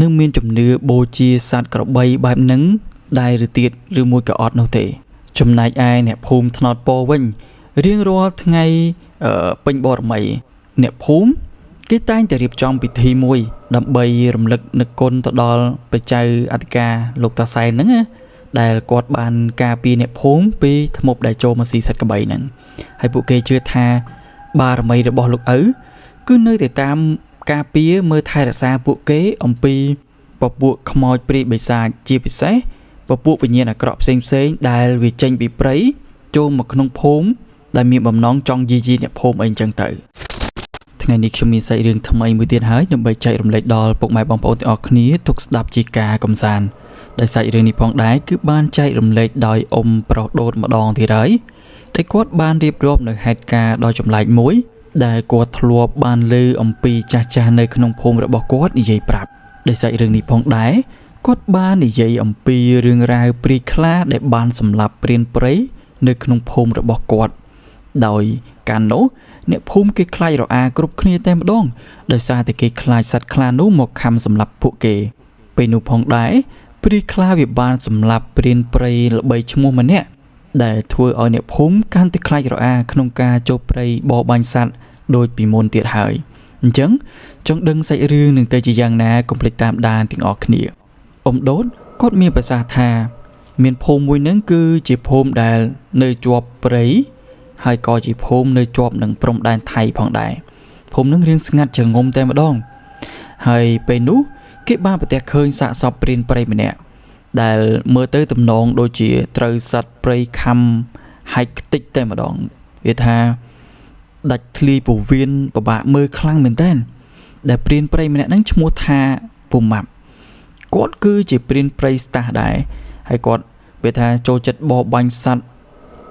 A: នឹងមានជំនឿបូជាសត្វក្របីបែបហ្នឹងដែរឬទៀតឬមួយក៏អត់នោះទេចំណែកឯអ្នកភូមិថ្នោតពរវិញរៀងរាល់ថ្ងៃពេញបរមីអ្នកភូមិគេតែងតែរៀបចំពិធីមួយដើម្បីរំលឹកនឹកគុណទៅដល់ព្រះចៅអធិការលោកតាសែនហ្នឹងដែលគាត់បានការពារអ្នកភូមិពីធ្មប់ដែលចូលមកស៊ីសត្វកបីហ្នឹងហើយពួកគេជឿថាបារមីរបស់លោកឪគឺនៅតែតាមការពារមើលថែរក្សាពួកគេអំពីពពួកខ្មោចព្រាយបិសាចជាពិសេសពពួកវិញ្ញាណអាក្រក់ផ្សេងដែលវាចេញពីព្រៃចូលមកក្នុងភូមិដែលមានបំណងចង់យាយីអ្នកភូមិអីចឹងទៅថ្ងៃនេះខ្ញុំមានសាច់រឿងថ្មីមួយទៀតហើយដើម្បីចែករំលែកដល់ពុកម៉ែបងប្អូនទាំងអស់គ្នាទុកស្ដាប់ជាការកំសាន្តដែលសាច់រឿងនេះផងដែរគឺបានចែករំលែកដោយអ៊ំប្រុសដូតម្ដងទៀតហើយដែលគាត់បានរៀបរាប់នៅហេតុការណ៍ដ៏ចម្លែកមួយដែលគាត់ធ្លាប់បានឮអំពីចាស់នៅក្នុងភូមិរបស់គាត់និយាយប្រាប់ដែលសាច់រឿងនេះផងដែរគាត់បាននិយាយអំពីរឿងរ៉ាវព្រាយខ្លាដែលបានសម្លាប់ព្រានព្រៃនៅក្នុងភូមិរបស់គាត់ដោយកាលនោះអ្នកភូមិគេខ្លាចរអាគ្រប់គ្នាតែម្ដងដោយសារតែគេខ្លាចសត្វខ្លានោះមកខំសម្លាប់ពួកគេពេលនោះផងដែរព្រាយខ្លាវាបានសម្លាប់ព្រានព្រៃល្បីឈ្មោះម្នាក់ដែលធ្វើឲ្យអ្នកភូមិកាន់តែខ្លាចរអាក្នុងការចូលព្រៃបរបាញ់សត្វដូចពីមុនទៀតហើយអញ្ចឹងចង់ដឹងសាច់រឿងនឹងទៅជាយ៉ាងណាកុំភ្លេចតាមដានទាំងអស់គ្នាអ៊ំដូតគាត់មានប្រសាសន៍ថាមានភូមិមួយហ្នឹងគឺជាភូមិដែលនៅជាប់ព្រៃហើយក៏ជាភូមិនៅជាប់នឹងព្រំដែនថៃផងដែរភូមិនឹងរៀងស្ងាត់ចងំតែម្ដង ហើយពេលនោះគេបានប្រទះឃើញសាកសពព្រានព្រៃម្នាក់ដែលមើលទៅទំនងដូចជាត្រូវសត្វព្រៃខំហាយខ្ទេចតែម្ដងវាថាដាច់ធ្លាយពោះវៀនពិបាកមើលខ្លាំងមែនតើដែលព្រានព្រៃម្នាក់ហ្នឹងឈ្មោះថាពូម៉ាប់គាត់គឺជាព្រានព្រៃស្តាស់ដែរហើយគាត់វាថាចូលចិត្តបរបាញ់សត្វ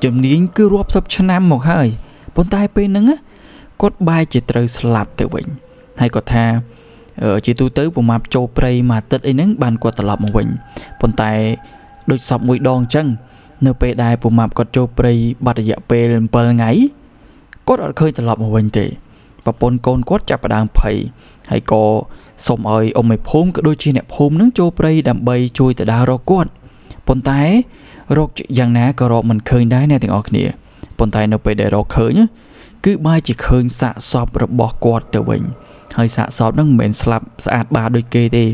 A: ជំនាញគឺរាប់សិបឆ្នាំមកហើយប៉ុន្តែពេលហ្នឹងគាត់បែរជាត្រូវស្លាប់ទៅវិញហើយគាត់ថាជាទូទៅពូម៉ាប់ចូលព្រៃមួយអាទិត្យអីហ្នឹងបានគាត់ត្រឡប់មកវិញប៉ុន្តែដូចសពមួយដងអញ្ចឹងនៅពេលដែលពូម៉ាប់គាត់ចូលព្រៃបាត់រយៈពេល7ថ្ងៃគាត់អត់ឃើញត្រឡប់មកវិញទេប្រពន្ធកូនគាត់ចាប់ផ្ដើមភ័យហើយក៏សុំឲ្យអ៊ំមេភូមិក៏ដូចជាអ្នកភូមិនឹងចូលព្រៃដើម្បីជួយទៅដើររកគាត់ប៉ុន្តែរកយ៉ាងណាក៏រកមិនឃើញដែរអ្នកទាំងអស់គ្នាប៉ុន្តែនៅពេលដែលរកឃើញគឺបែរជាឃើញសាកសពរបស់គាត់ទៅវិញហើយសាកសពហ្នឹងមិនមែនស្លាប់ស្អាតបាតដូចគេទេ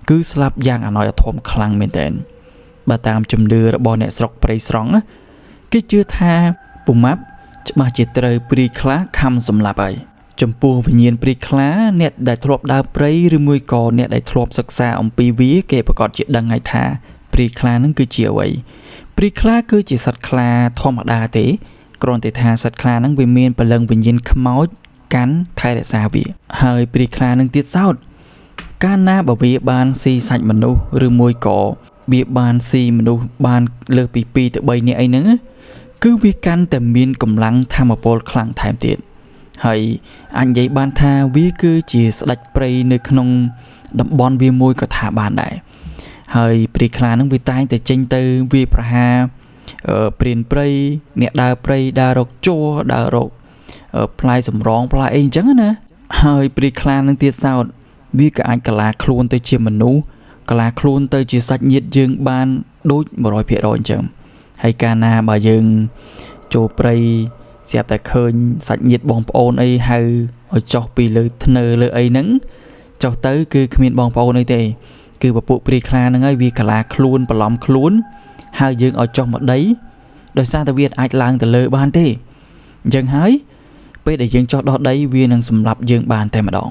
A: គឺស្លាប់យ៉ាងអណោចអធមខ្លាំងមែនទែនបើតាមជំនឿរបស់អ្នកស្រុកព្រៃស្រង់គេជឿថាពូម៉ាប់ច្បាស់ជាត្រូវព្រាយខ្លាខំសម្លាប់ហើយចំពោះវិញ្ញាណព្រាយខ្លាអ្នកដែលធ្លាប់ដើរព្រៃឬមួយក៏អ្នកដែលធ្លាប់សិក្សាអំពីវាគេប្រកាសជាដឹងហើយថាព្រាយខ្លានឹងគឺជាអ្វីព្រាយខ្លាគឺជាសត្វខ្លាធម្មតាទេគ្រាន់តែថាសត្វខ្លានឹងវាមានព្រលឹងវិញ្ញាណខ្មោចកាន់ថែរក្សាវាហើយព្រាយខ្លានឹងទៀតសោតកាលណាបើវាបានស៊ីសាច់មនុស្សឬមួយក៏វាបានស៊ីមនុស្សបានលើសពី2ទៅ3នាក់អីហ្នឹងគឺវាកាន់តែមានកម្លាំងធម៌ពលខ្លាំងថែមទៀតហើយអញនិយាយបានថាវាគឺជាស្ដេចព្រៃនៅក្នុងតំបន់វាមួយក៏ថាបានដែរហើយព្រាយខ្លានឹងវាតែងតែចេញទៅវាប្រហារព្រានព្រៃអ្នកដើរព្រៃដើររកជ័រដើររកផ្លែសម្រងផ្លែអីអញ្ចឹងណាហើយព្រាយខ្លានឹងទៀតសោតវាក៏អាចកលាខ្លួនទៅជាមនុស្សកលាខ្លួនទៅជាសាច់ញាតិយើងបានដូច 100% អញ្ចឹងហើយកាលណាបើយើងចូលព្រៃស្រាប់តែឃើញសាច់ញាតិបងប្អូនអីហៅឲ្យចុះពីលើធ្នើលើអីហ្នឹងចុះទៅគឺគ្មានបងប្អូនអីទេគឺពពួកព្រាយខ្លាហ្នឹងហើយវាកលាខ្លួនបន្លំខ្លួនហើយយើងឲ្យចុះមកដីដោយសារតែវាអាចឡើងទៅលើបានទេអញ្ចឹងហើយពេលដែលយើងចុះដល់ដីវានឹងសម្លាប់យើងបានតែម្ដង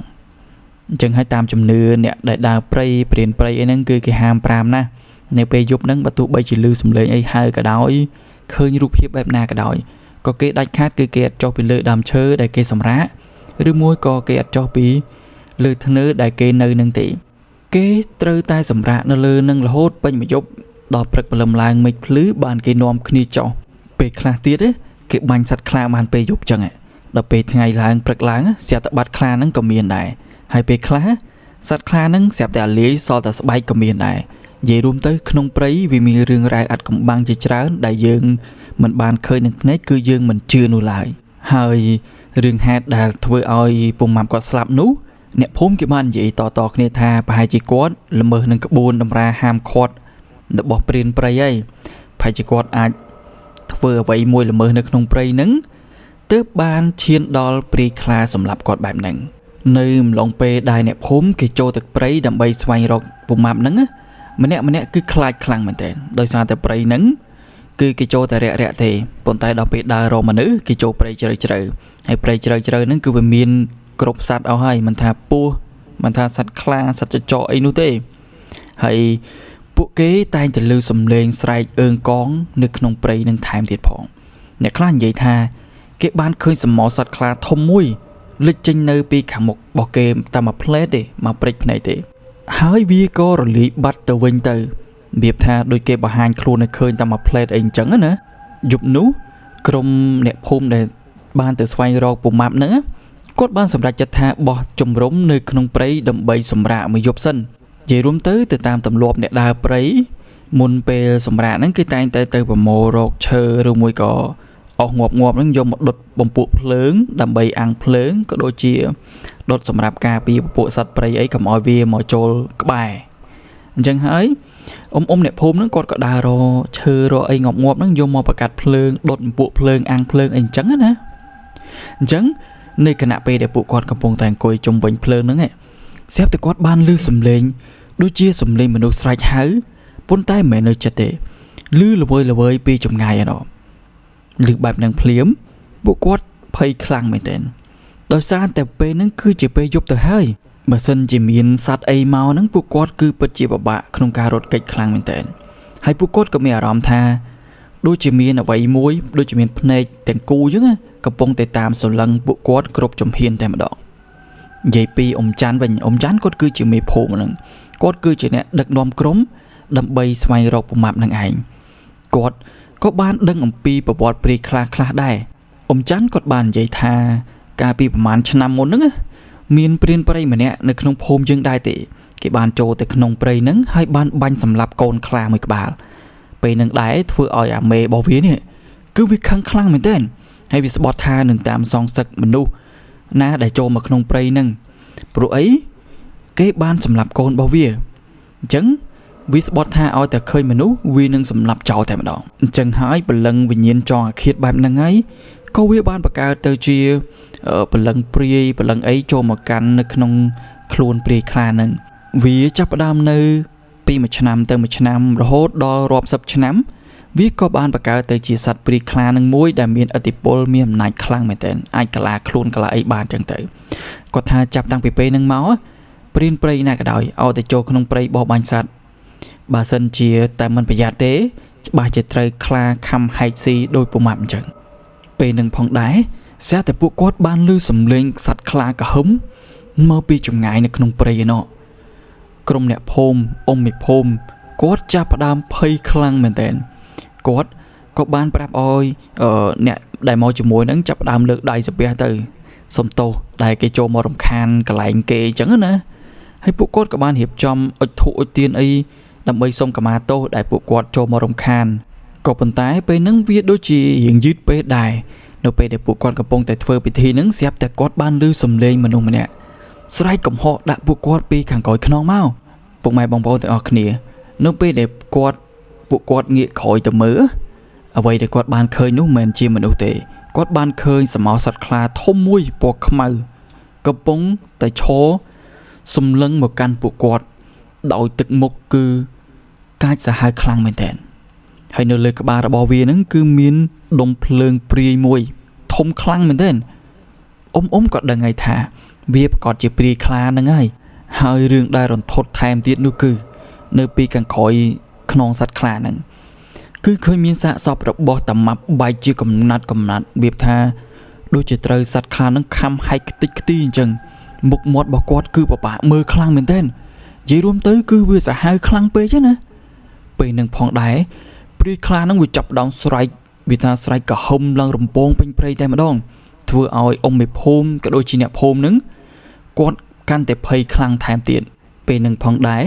A: អញ្ចឹងហើយតាមជំនឿអ្នកដែលដើរព្រៃព្រានព្រៃអីហ្នឹងគឺគេហាម5ណាស់នៅពេលយប់ហ្នឹងបើទោះបីជាឮសំឡេងអីហៅក៏ដោយឃើញរូបភាពបែបណាក៏ដោយក៏គេដាច់ខាតគឺគេអត់ចុះពីលើដើមឈើដែលគេសម្រាកឬមួយក៏គេអត់ចុះពីលើធ្នើដែលគេនៅនឹងទេគេត្រូវតែសម្រាកនៅលើនឹងរហូតពេញមួយយប់ដល់ព្រឹកព្រលឹមឡើងមេឃភ្លឺបានគេនាំគ្នាចុះពេលខ្លះទៀតគេបាញ់សត្វខ្លាបានពេលយប់ចឹងដល់ពេលថ្ងៃឡើងព្រឹកឡើងស្រាប់តែបាត់ខ្លាហ្នឹងក៏មានដែរហើយពេលខ្លះសត្វខ្លាហ្នឹងស្រាប់តែលាយសល់តែស្បែកក៏មានដែរនិយាយរួមទៅក្នុងព្រៃវាមានរឿងរ៉ាវអាត់កំបាំងជាច្រើនដែលយើងមិនបានឃើញនឹងភ្នែកគឺយើងមិនជឿនោះឡើយហើយរឿងហេតុដែលធ្វើឲ្យពូម៉ាប់គាត់ស្លាប់នោះអ្នកភូមិគេបាននិយាយតគ្នាថាប្រហែលជាគាត់ល្មើសនឹងក្បួនតម្រាហាមឃាត់របស់ព្រានព្រៃហើយប្រហែលជាគាត់អាចធ្វើអ្វីមួយល្មើសនៅក្នុងព្រៃហ្នឹងទើបបានឈានដល់ព្រាយខ្លាសម្លាប់គាត់បែបហ្នឹងនៅអំឡុងពេលដែលអ្នកភូមិគេចូលទឹកព្រៃដើម្បីស្វែងរកពូម៉ាប់ហ្នឹងម្នាក់គឺខ្លាចខ្លាំងមែនទែនដោយសារតែព្រៃហ្នឹងគឺគេចូលតែរាក់ទេប៉ុន្តែដល់ពេលដើររកមនុស្សគេចូលព្រៃជ្រៅហើយព្រៃជ្រៅហ្នឹងគឺវាមានគ្រប់សត្វអស់ហើយមិនថាពស់មិនថាសត្វខ្លាសត្វចចកអីនោះទេហើយពួកគេតែងតែឮសំឡេងស្រែកអើងកងនៅក្នុងព្រៃនឹងថែមទៀតផងអ្នកខ្លះនិយាយថាគេបានឃើញសមោសត្វខ្លាធំមួយលេចចេញនៅពីខាងមុខរបស់គេតែមួយផ្លែតទេមកព្រិចភ្នែកទេហើយវាក៏រលាយបាត់ទៅវិញទៅរបៀបថាដូចគេបង្ហាញខ្លួនឲ្យឃើញតែមួយផ្លែតអីអញ្ចឹងណាយប់នោះក្រុមអ្នកភូមិដែលបានទៅស្វែងរកពូម៉ាប់ហ្នឹងគាត់បានសម្រេចចិត្តថាបោះជំរំនៅក្នុងព្រៃដើម្បីសម្រាកមួយយប់សិននិយាយរួមទៅតាមទម្លាប់អ្នកដើរព្រៃមុនពេលសម្រាកហ្នឹងគេតែងទៅប្រមូលរកឈើឬមួយក៏អស់ងាប់ហ្នឹងយកមកដុតបំពួកភ្លើងដើម្បីអាំងភ្លើងក៏ដូចជាដុតសម្រាប់ការពារពពួកសត្វព្រៃអីកុំឲ្យវាមកចូលក្បែរអញ្ចឹងហើយអ៊ំអ្នកភូមិហ្នឹងគាត់ក៏ដើររកឈើរកអីងាប់ហ្នឹងយកមកបង្កាត់ភ្លើងដុតបំពួកភ្លើងអាំងភ្លើងអីអញ្ចឹងណាអញ្ចឹងនៅគណៈពេលដែលពួកគាត់កំពុងតែអង្គុយជុំវិញភ្លើងហ្នឹងស្រាប់តែគាត់បានឮសំឡេងដូចជាសំឡេងមនុស្សស្រែកហៅប៉ុន្តែមិនមែននៅចិត្តទេឮល្វើយពីចម្ងាយឯណោះឮបែបហ្នឹងភ្លាមពួកគាត់ភ័យខ្លាំងមែនទែនដោយសារតែពេលហ្នឹងគឺជាពេលយប់ទៅហើយ បើសិនជាមានសត្វអីមកហ្នឹងពួកគាត់គឺពិតជាពិបាកក្នុងការរត់គេចខ្លាំងមែនទែនហើយពួកគាត់ក៏មានអារម្មណ៍ថាដូចជាមានអ្វីមួយដូចជាមានភ្នែកទាំងគូអញ្ចឹងកំពុងតែតាមសន្លឹងពួកគាត់គ្រប់ជំហានតែម្ដងនិយាយពីអ៊ំច័ន្ទវិញអ៊ំច័ន្ទគាត់គឺជាមេភូមិហ្នឹងគាត់គឺជាអ្នកដឹកនាំក្រុមដើម្បីស្វែងរកប្រមាប់នឹងឯងគាត់ក៏បានដឹងអំពីប្រវត្តិព្រាយខ្លះដែរអ៊ំច័ន្ទគាត់បាននិយាយថាកាលពីប្រហែលឆ្នាំមុនហ្នឹងមានព្រានព្រៃម្នាក់នៅក្នុងភូមិយើងដែរទេគេបានចូលទៅក្នុងព្រៃហ្នឹងហើយបានបាញ់សម្លាប់កូនខ្លាមួយក្បាលពេលហ្នឹងដែរធ្វើឲ្យអាមេរបស់វានេះគឺវាខឹងខ្លាំងមែនទែនហើយវាស្បត់ថានឹងតាមសងសឹកមនុស្សណាដែលចូលមកក្នុងព្រៃហ្នឹងព្រោះអីគេបានសម្លាប់កូនរបស់វាអញ្ចឹងវាស្បត់ថាឲ្យតែឃើញមនុស្សវានឹងសម្លាប់ចោលតែម្ដងអញ្ចឹងហើយព្រលឹងវិញ្ញាណចងអាឃាតបែបហ្នឹងហើយក៏វាបានបង្កើតទៅជាព្រលឹងព្រាយព្រលឹងអីចូលមកកាន់នៅក្នុងខ្លួនព្រាយខ្លាហ្នឹងវាចាប់ផ្ដើមនៅពីមួយឆ្នាំទៅមួយឆ្នាំរហូតដល់រាប់សិបឆ្នាំវាក៏បានបង្កើតទៅជាសត្វព្រាយខ្លានឹងមួយដែលមានឥទ្ធិពលមានអំណាចខ្លាំងមែនទែនអាចកលាខ្លួនកលាអីបានចឹងទៅគាត់ថាចាប់តាំងពីពេលហ្នឹងមកព្រានព្រៃណាក៏ដោយឲ្យតែចូលក្នុងព្រៃបោះបាញ់សត្វបើសិនជាតែមិនប្រយ័ត្នទេច្បាស់ជាត្រូវខ្លាខំហែកស៊ីដោយប្រមាថអញ្ចឹងពេលនឹងផងដែរស្រាប់តែពួកគាត់បានឮសំឡេងសត្វខ្លាក្រហឹមមកពីចម្ងាយនៅក្នុងព្រៃឯណោះក្រុមអ្នកភូមិអ៊ំមេភូមិគាត់ចាប់ផ្ដើមភ័យខ្លាំងមែនទែនគាត់ក៏បានប្រាប់ឲ្យអ្នកដែលមកជាមួយនឹងចាប់ផ្ដើមលើកដៃសាពះទៅសុំទោសដែលគេចូលមករំខានកន្លែងគេអញ្ចឹងណាហើយពួកគាត់ក៏បានរៀបចំអុជធូបអុជទៀនអីដើម្បីសុំខមាទោសដែលពួកគាត់ចូលមករំខានក៏ប៉ុន្តែពេលហ្នឹងវាដូចជារៀងយឺតពេកដែរនៅពេលដែលពួកគាត់កំពុងតែធ្វើពិធីហ្នឹងស្រាប់តែគាត់បានឮសំឡេងមនុស្សម្នាក់ស្រែកកំហុសដាក់ពួកគាត់ពីខាងក្រោយខ្នងមកពុកម៉ែបងប្អូនទាំងអស់គ្នានៅពេលដែលពួកគាត់ងាកក្រោយទៅមើលអ្វីដែលគាត់បានឃើញនោះមិនជាមនុស្សទេគាត់បានឃើញសមោសត្វខ្លាធំមួយពណ៌ខ្មៅកំពុងតែឈរសម្លឹងមកកាន់ពួកគាត់ដោយទឹកមុខគឺកាចសាហាវខ្លាំងមែនទែនហើយនៅលើក្បាលរបស់វាហ្នឹងគឺមានដុំភ្លើងព្រាយមួយធំខ្លាំងមែនទែនអ៊ំក៏ដឹងហើយថាវាប្រកាសជាព្រាយខ្លាហ្នឹងហើយរឿងដែលរន្ធត់ថែមទៀតនោះគឺនៅពីខាងក្រោយខ្នងសត្វខ្លាហ្នឹងគឺឃើញមានសាកសពរបស់តាម៉ាប់បែកជាកំណាត់វាថាដូចជាត្រូវសត្វខ្លាហ្នឹងខំហែកខ្ទេចខ្ទីអញ្ចឹងមុខមាត់របស់គាត់គឺពិបាកមើលខ្លាំងមែនទែននិយាយរួមទៅគឺវាសាហាវខ្លាំងពេកណាពេលនឹងផងដែរព្រាយខ្លាហ្នឹងវាចាប់ដើមស្រែកវាថាស្រែកក្រហមឡើងរំពងពេញព្រៃតែម្ដងធ្វើឲ្យអ៊ំមេភូមិក៏ដូចជាអ្នកភូមិហ្នឹងគាត់កាន់តែភ័យខ្លាំងថែមទៀតពេលនឹងផងដែរ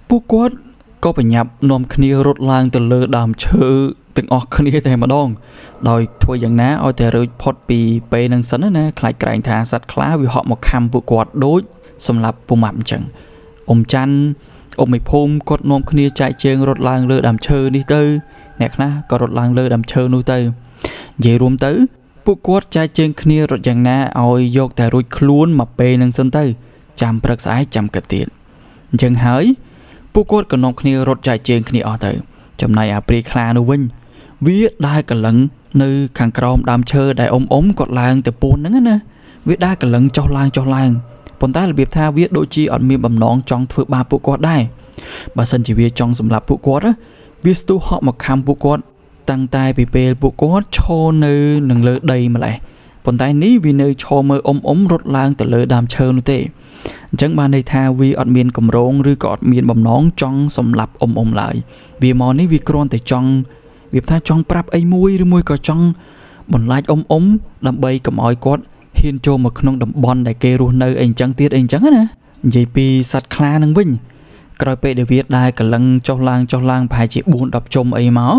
A: ពួកគាត់ក៏បញ្ញាប់នាំគ្នារត់ឡើងទៅលើដើមឈើទាំងអស់គ្នាតែម្ដងដោយធ្វើយ៉ាងណាឲ្យតែរួចផុតពីពេលនឹងសិនណាខ្លាចក្រែងថាសត្វខ្លាវាហក់មកខំពួកគាត់ដូចសម្រាប់ពុំម៉ាប់អញ្ចឹងអ៊ំច័ន្ទអ៊ំមេភូមិគាត់នាំគ្នាចែកជើងរត់ឡើងលើដើមឈើនេះទៅអ្នកខ្លះក៏រត់ឡើងលើដើមឈើនោះទៅនិយាយរួមទៅពួកគាត់ចែកជើងគ្នារត់យ៉ាងណាឲ្យយកតែរួចខ្លួនមកពេលនឹងសិនទៅចាំព្រឹកស្អែកចាំគិតទៀតអញ្ចឹងហើយពួកគាត់ក៏នាំគ្នារត់ចែកជើងគ្នាអស់ទៅចំណែកអាព្រាយខ្លានោះវិញវាដើរកលឹងនៅខាងក្រោមដើមឈើដែលអ៊ំគាត់ឡើងទៅពួនហ្នឹងណាវាដើរកលឹងចុះឡើងប៉ុន្តែរបៀបថាវាដូចជាអត់មានបំណងចង់ធ្វើបាបពួកគាត់ដែរបើសិនជាវាចង់សម្លាប់ពួកគាត់វាស្ទុះហក់មកខំពួកគាត់តាំងតែពីពេលពួកគាត់ឈរនៅនឹងលើដីម្លេះប៉ុន្តែនេះវានៅឈរមើលអ៊ំរត់ឡើងទៅលើដើមឈើនោះទេអញ្ចឹងបានន័យថាវាអត់មានកម្រងឬក៏អត់មានបំណងចង់សម្លាប់អ៊ំឡើយវាមកនេះវាគ្រាន់តែចង់វាថាចង់ប្រាប់អីមួយឬមួយក៏ចង់បន្លាចអ៊ំដើម្បីកុំឲ្យគាត់ហ៊ានចូលមកក្នុងតំបន់ដែលគេរស់នៅអីអញ្ចឹងទៀតអីអញ្ចឹងណានិយាយពីសត្វខ្លានឹងវិញក្រោយពេលដែលវាដើរកលឹងចុះឡើងប្រហែលជា 4-10 ជុំអីមក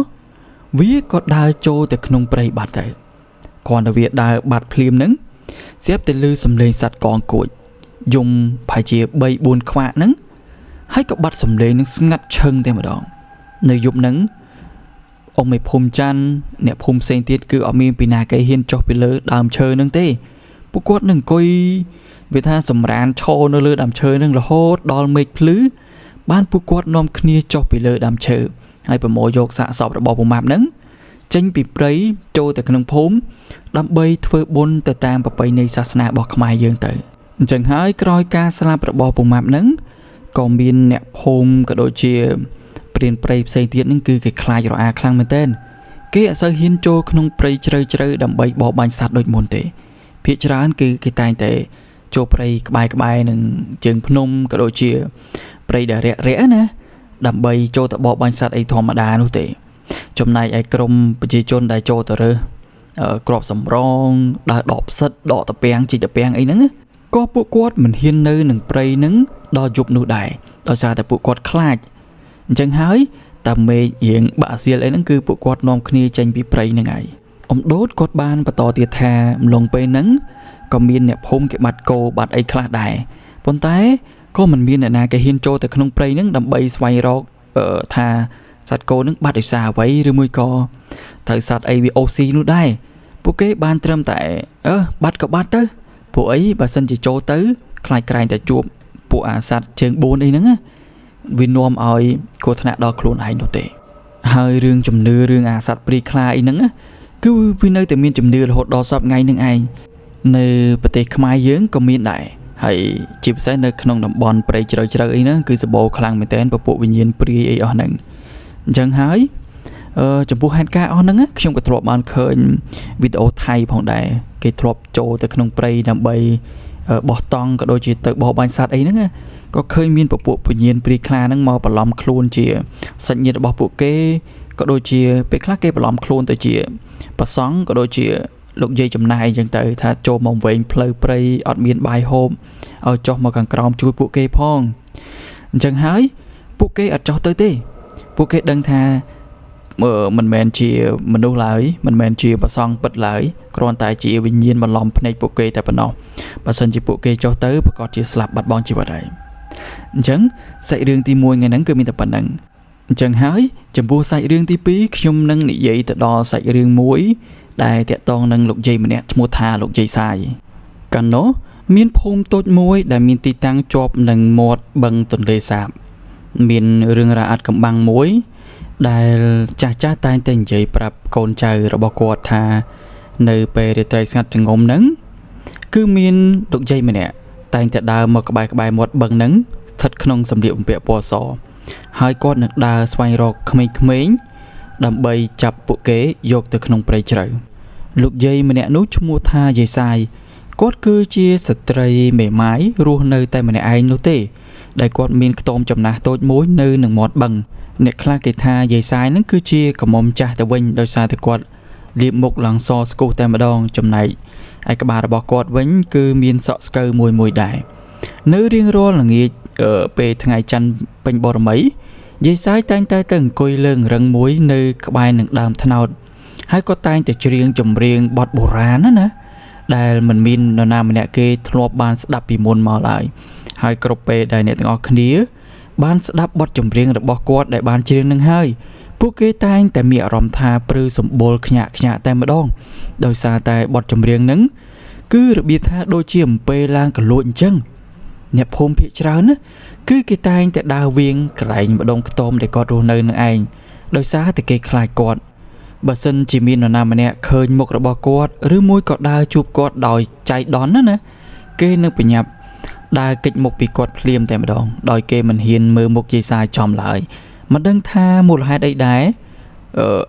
A: វាក៏ដើរចូលទៅក្នុងព្រៃបាត់ទៅគ្រាន់តែវាដើរបាត់ភ្លាមហ្នឹងស្រាប់តែឮសំឡេងសត្វកងគួចយំប្រហែលជា 3-4 ខ្វាក់ហ្នឹងហើយក៏បាត់សំឡេងនឹងស្ងាត់ឈឹងតែម្ដងនៅយប់ហ្នឹងអ៊ំមេភូមិច័ន្ទអ្នកភូមិផ្សេងទៀតគឺអត់មានពីណាគេហ៊ានចុះពីលើដើមឈើហ្នឹងទេពួកគាត់នឹងអង្គុយវាថាសម្រានឈរនៅលើដើមឈើហ្នឹងរហូតដល់មេឃភ្លឺបានពួកគាត់នាំគ្នាចុះពីលើដើមឈើហើយប្រមូលយកសាកសពរបស់ពុំម៉ាប់ហ្នឹងចេញពីព្រៃចូលទៅក្នុងភូមិដើម្បីធ្វើបុណ្យទៅតាមប្រពៃណីសាសនារបស់ខ្មែរយើងទៅ ចឹងហើយក្រោយការស្លាប់របស់ពូម៉ាប់ហ្នឹងក៏មានអ្នកភូមិក៏ដូចជាព្រានព្រៃផ្សេងទៀតហ្នឹងគឺគេខ្លាចរអាខ្លាំងមែនទែនគេអត់សូវហ៊ានចូលក្នុងព្រៃជ្រៅដើម្បីបរបាញ់សត្វដូចមុនទេភាគច្រើនគឺគេតែងតែចូលព្រៃក្បែរនឹងជើងភ្នំក៏ដូចជាព្រៃដែលរាក់ណាដើម្បីចូលទៅបរបាញ់សត្វអីធម្មតានោះទេចំណែកឯក្រុមប្រជាជនដែលចូលទៅរើសក្របសំរងដើរដកផ្សិតដកតាពាំងជីកតាពាំងអីហ្នឹងក៏ពួកគាត់មិនហ៊ាននៅនឹងព្រៃហ្នឹងដល់យប់នោះដែរដោយសារតែពួកគាត់ខ្លាចអញ្ចឹងហើយតាមេឃរៀងបាក់សៀលអីហ្នឹងគឺពួកគាត់នាំគ្នាចេញពីព្រៃហ្នឹងហើយអំដូតគាត់បានបន្តទៀតថាម្លងពេលហ្នឹងក៏មានអ្នកភូមិគេបាត់គោបាត់អីខ្លះដែរប៉ុន្តែក៏មិនមានអ្នកណាគេហ៊ានចូលទៅក្នុងព្រៃហ្នឹងដើម្បីស្វែងរកថាសត្វគោហ្នឹងបាត់ដោយសារអ្វីឬមួយក៏ត្រូវសត្វអីវាអូស៊ីនោះដែរពួកគេបានត្រឹមតែបាត់ក៏បាត់ទៅពួកអីបើសិនជាចូលទៅខ្លាចក្រែងតែជួបពួកអាសត្វជើង4អីហ្នឹងវានាំឲ្យគ្រោះថ្នាក់ដល់ខ្លួនឯងនោះទេហើយរឿងជំនឿរឿងអាសត្វព្រាយខ្លាអីហ្នឹងគឺវានៅតែមានជំនឿរហូតដល់សពថ្ងៃហ្នឹងឯងនៅប្រទេសខ្មែរយើងក៏មានដែរហើយជាពិសេសនៅក្នុងតំបន់ព្រៃជ្រៅអីហ្នឹងគឺសម្បូរខ្លាំងមែនទែនពពួកវិញ្ញាណព្រាយអីអស់ហ្នឹងអញ្ចឹងហើយចំពោះហេតុការណ៍អស់ហ្នឹងខ្ញុំក៏ធ្លាប់បានឃើញវីដេអូថៃផងដែរគេធ្លាប់ចូលទៅក្នុងព្រៃដើម្បីបោះតង់ក៏ដូចជាទៅបោះបាញ់សត្វអីហ្នឹងក៏ឃើញមានពពួកវិញ្ញាណព្រាយខ្លាហ្នឹងមកបន្លំខ្លួនជាសាច់ញាតិរបស់ពួកគេក៏ដូចជាពេលខ្លះគេបន្លំខ្លួនទៅជាប្រសង់ក៏ដូចជាលោកយាយចំណាយអញ្ចឹងទៅថាចូលមកវែងផ្លូវព្រៃអត់មានបាយហូបឲ្យចុះមកខាងក្រោមជួយពួកគេផងអញ្ចឹងហើយពួកគេអត់ចុះទៅទេពួកគេដឹងថាមិនមែនជាមនុស្សឡើយមិនមែនជាប្រសង់ពិតឡើយគ្រាន់តែជាវិញ្ញាណបន្លំភ្នែកពួកគេតែប៉ុណ្ណោះបើសិនជាពួកគេចុះទៅប្រកាសជាស្លាប់បាត់បង់ជីវិតហើយអញ្ចឹងសាច់រឿងទី1ថ្ងៃហ្នឹងគឺមានតែប៉ុណ្្នឹងអញ្ចឹងហើយចំពោះសាច់រឿងទី2ខ្ញុំនឹងនិយាយទៅដល់សាច់រឿងមួយដែលតាក់ទងនឹងលោកយាយម្នាក់ឈ្មោះថាលោកយាយសាយកាលនោះមានភូមិតូចមួយដែលមានទីតាំងជាប់នឹងមាត់បឹងទន្លេសាបមានរឿងរ៉ាវអាថ៌កំបាំងមួយដែលចាស់តែងតែនិយាយប្រាប់កូនចៅរបស់គាត់ថានៅពេលរាត្រីស្ងាត់ចងំហ្នឹងគឺមានលោកយាយម្នាក់តែងតែដើរមកក្បែរមាត់បឹងហ្នឹងស្ថិតក្នុងសម្លៀកបំពាក់ពណ៌សហើយគាត់នឹងដើរស្វែងរកក្មេងៗដើម្បីចាប់ពួកគេយកទៅក្នុងព្រៃជ្រៅលោកយាយម្នាក់នោះឈ្មោះថាយាយសាយគាត់គឺជាស្ត្រីមេម៉ាយរស់នៅតែម្នាក់ឯងនោះទេដែលគាត់មានខ្ទមចំណាស់តូចមួយនៅនឹងមាត់បឹងអ្នកខ្លះគេថាយាយសាយហ្នឹងគឺជាកមុំចាស់ទៅវិញដោយសារតែគាត់លាបមុខឡើងសស្គុះតែម្ដងចំណែកឯក្បាលរបស់គាត់វិញគឺមានសក់ស្កូវមួយដែរនៅរៀងរាល់ល្ងាចពេលថ្ងៃច័ន្ទពេញបរមីយាយសាយតែងតែទៅអង្គុយលើរឹងមួយនៅក្បែរនឹងដើមត្នោតហើយក៏តែងតែច្រៀងចម្រៀងបទបុរាណណាដែលមិនមាននរណាម្នាក់គេធ្លាប់បានស្ដាប់ពីមុនមកឡើយហើយគ្រប់ពេលដែលអ្នកទាំងអស់គ្នាបានស្ដាប់បទចម្រៀងរបស់គាត់ដែលបានច្រៀងនឹងហើយពួកគេតែងតែមានអារម្មណ៍ថាព្រឺសម្បុរខ្ញាក់តែម្ដងដោយសារតែបទចម្រៀងហ្នឹងគឺរបៀបថាដូចជាអំពើឡើងកលួចអញ្ចឹងអ្នកភូមិភាគច្រើនណាគឺគេតែងតែដើរវៀងកន្លែងម្ដងខ្ទមដែលគាត់រស់នៅនឹងឯងដោយសារតែគេខ្លាចគាត់បើសិនជាមាននរណាម្នាក់ឃើញមុខរបស់គាត់ឬមួយក៏ដើរជួបគាត់ដោយចៃដន្យណាគេនឹងបញ្ញាប់ដើរគេចមុខពីគាត់ភ្លាមតែម្ដងដោយគេមិនហ៊ានមើលមុខយាយសាយចំឡើយមិនដឹងថាមូលហេតុអីដែរ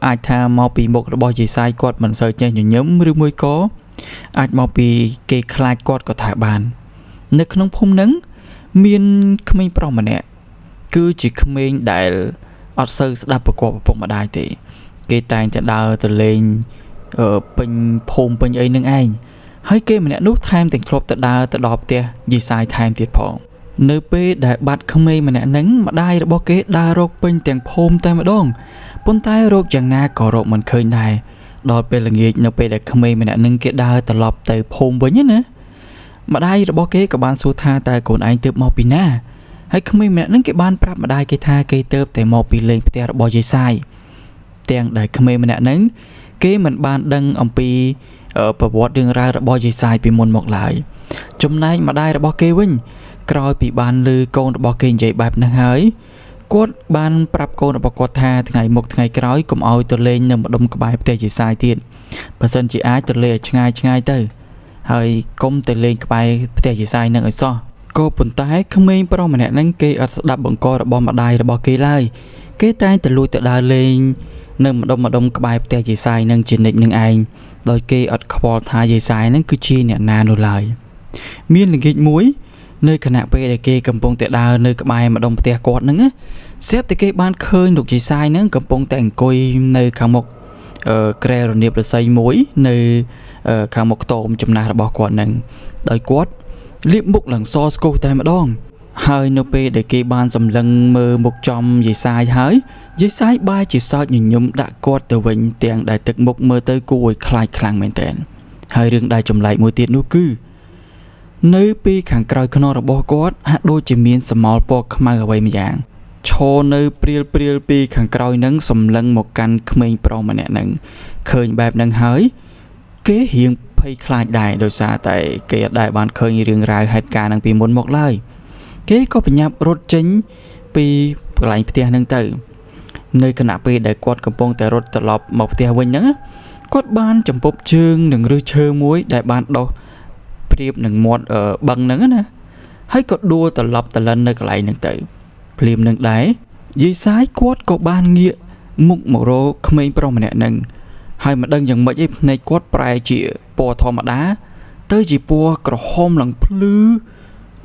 A: អាចថាមកពីមុខរបស់យាយសាយគាត់មិនសូវចេះញញឹមឬមួយក៏អាចមកពីគេខ្លាចគាត់ក៏ថាបាននៅក្នុងភូមិហ្នឹងមានក្មេងប្រុសម្នាក់គឺជាក្មេងដែលអត់សូវស្ដាប់ប្រកបឪពុកម្ដាយទេគេតែងតែដើរទៅលេងពេញភូមិពេញអីនឹងឯងហើយគេម្នាក់នោះថែមទាំងធ្លាប់ទៅដើរទៅដល់ផ្ទះយាយសាយថែមទៀតផងនៅពេលដែលបាត់ក្មេងម្នាក់ហ្នឹងម្ដាយរបស់គេដើររកពេញទាំងភូមិតែម្ដងប៉ុន្តែរកយ៉ាងណាក៏រកមិនឃើញដែរដល់ពេលល្ងាចនៅពេលដែលក្មេងម្នាក់ហ្នឹងគេដើរត្រឡប់ទៅភូមិវិញណាម្ដាយរបស់គេក៏បានសួរថាតើកូនឯងទើបមកពីណាហើយក្មេងម្នាក់ហ្នឹងគេបានប្រាប់ម្ដាយគេថាគេទើបតែមកពីលេងផ្ទះរបស់យាយសាយទាំងដែលក្មេងម្នាក់ហ្នឹងគេមិនបានដឹងអំពីប្រវត្តិរឿងរ៉ាវរបស់យាយសាយពីមុនមកឡើយចំណែកម្ដាយរបស់គេវិញក្រោយពីបានឮកូនរបស់គេនិយាយបែបហ្នឹងហើយគាត់បានប្រាប់កូនរបស់គាត់ថាថ្ងៃមុខថ្ងៃក្រោយកុំឲ្យទៅលេងនៅម្ដុំក្បែរផ្ទះយាយសាយទៀតបើសិនជាអាចទៅលេងឲ្យឆ្ងាយទៅ ហើយគុំទៅលេងក្បែរផ្ទះយាយសាយនឹងឲ្យសោះក៏ប៉ុន្តែក្មេងប្រុសម្នាក់ហ្នឹងគេអត់ស្ដាប់បង្គាប់របស់ម្ដាយរបស់គេឡើយគេតែងតែលួចទៅដើរលេងនៅម្ដុំក្បែរផ្ទះយាយសាយនឹងជានិច្ចនឹងឯងដោយគេអត់ខ្វល់ថាយាយសាយនឹងគឺជាអ្នកណានោះឡើយមានល្ងាចមួយនៅខណៈពេលដែលគេកំពុងតែដើរនៅក្បែរម្ដុំផ្ទះគាត់ហ្នឹងស្រាប់តែគេបានឃើញលោកយាយសាយហ្នឹងកំពុងតែអង្គុយនៅខាងមុខក្រែរនាបរស័យមួយនៅខាងមុខខ្ទមចំណាស់របស់គាត់ហ្នឹងដោយគាត់លាបមុខឡើងសស្គូសតែម្ដងហើយនៅពេលដែលគេបានសម្លឹងមើលមុខចំយាយសាយហើយយាយសាយបែរជាសើចញញឹមដាក់គាត់ទៅវិញទាំងដែលទឹកមុខមើលទៅគួរឲ្យខ្លាចខ្លាំងមែនទែនហើយរឿងដែលចម្លែកមួយទៀតនោះគឺនៅពីខាងក្រោយខ្នងរបស់គាត់ហាក់ដូចជាមានស្រមោលពណ៌ខ្មៅអ្វីម្យ៉ាងឈរនៅព្រាលពីខាងក្រោយនឹងសម្លឹងមកកាន់ក្មេងប្រុសម្នាក់នឹងឃើញបែបហ្នឹងហើយគេរៀងភ័យខ្លាចដែរដោយសារតែគេអត់ដែលបានឃើញរឿងរ៉ាវហេតុការណ៍ហ្នឹងពីមុនមកឡើយគេក៏បញ្ញាប់រត់ចេញពីកន្លែងផ្ទះហ្នឹងទៅនៅខណៈពេលដែលគាត់កំពុងតែរត់ត្រឡប់មកផ្ទះវិញហ្នឹងគាត់បានចំពប់ជើងនឹងឫសឈើមួយដែលបានដុះព្រៀបនឹងមាត់បឹងហ្នឹងណាហើយក៏ដួលត្រឡប់ត្រឡិននៅកន្លែងហ្នឹងទៅភ្លាមនឹងដែរយាយសាយគាត់ក៏បានងាកមុខមករកក្មេងប្រុសម្នាក់ហ្នឹងហើយមិនដឹងយ៉ាងម៉េចឯភ្នែកគាត់ប្រែជាពណ៌ធម្មតាទៅជាពណ៌ក្រហមឡើងភ្លឺ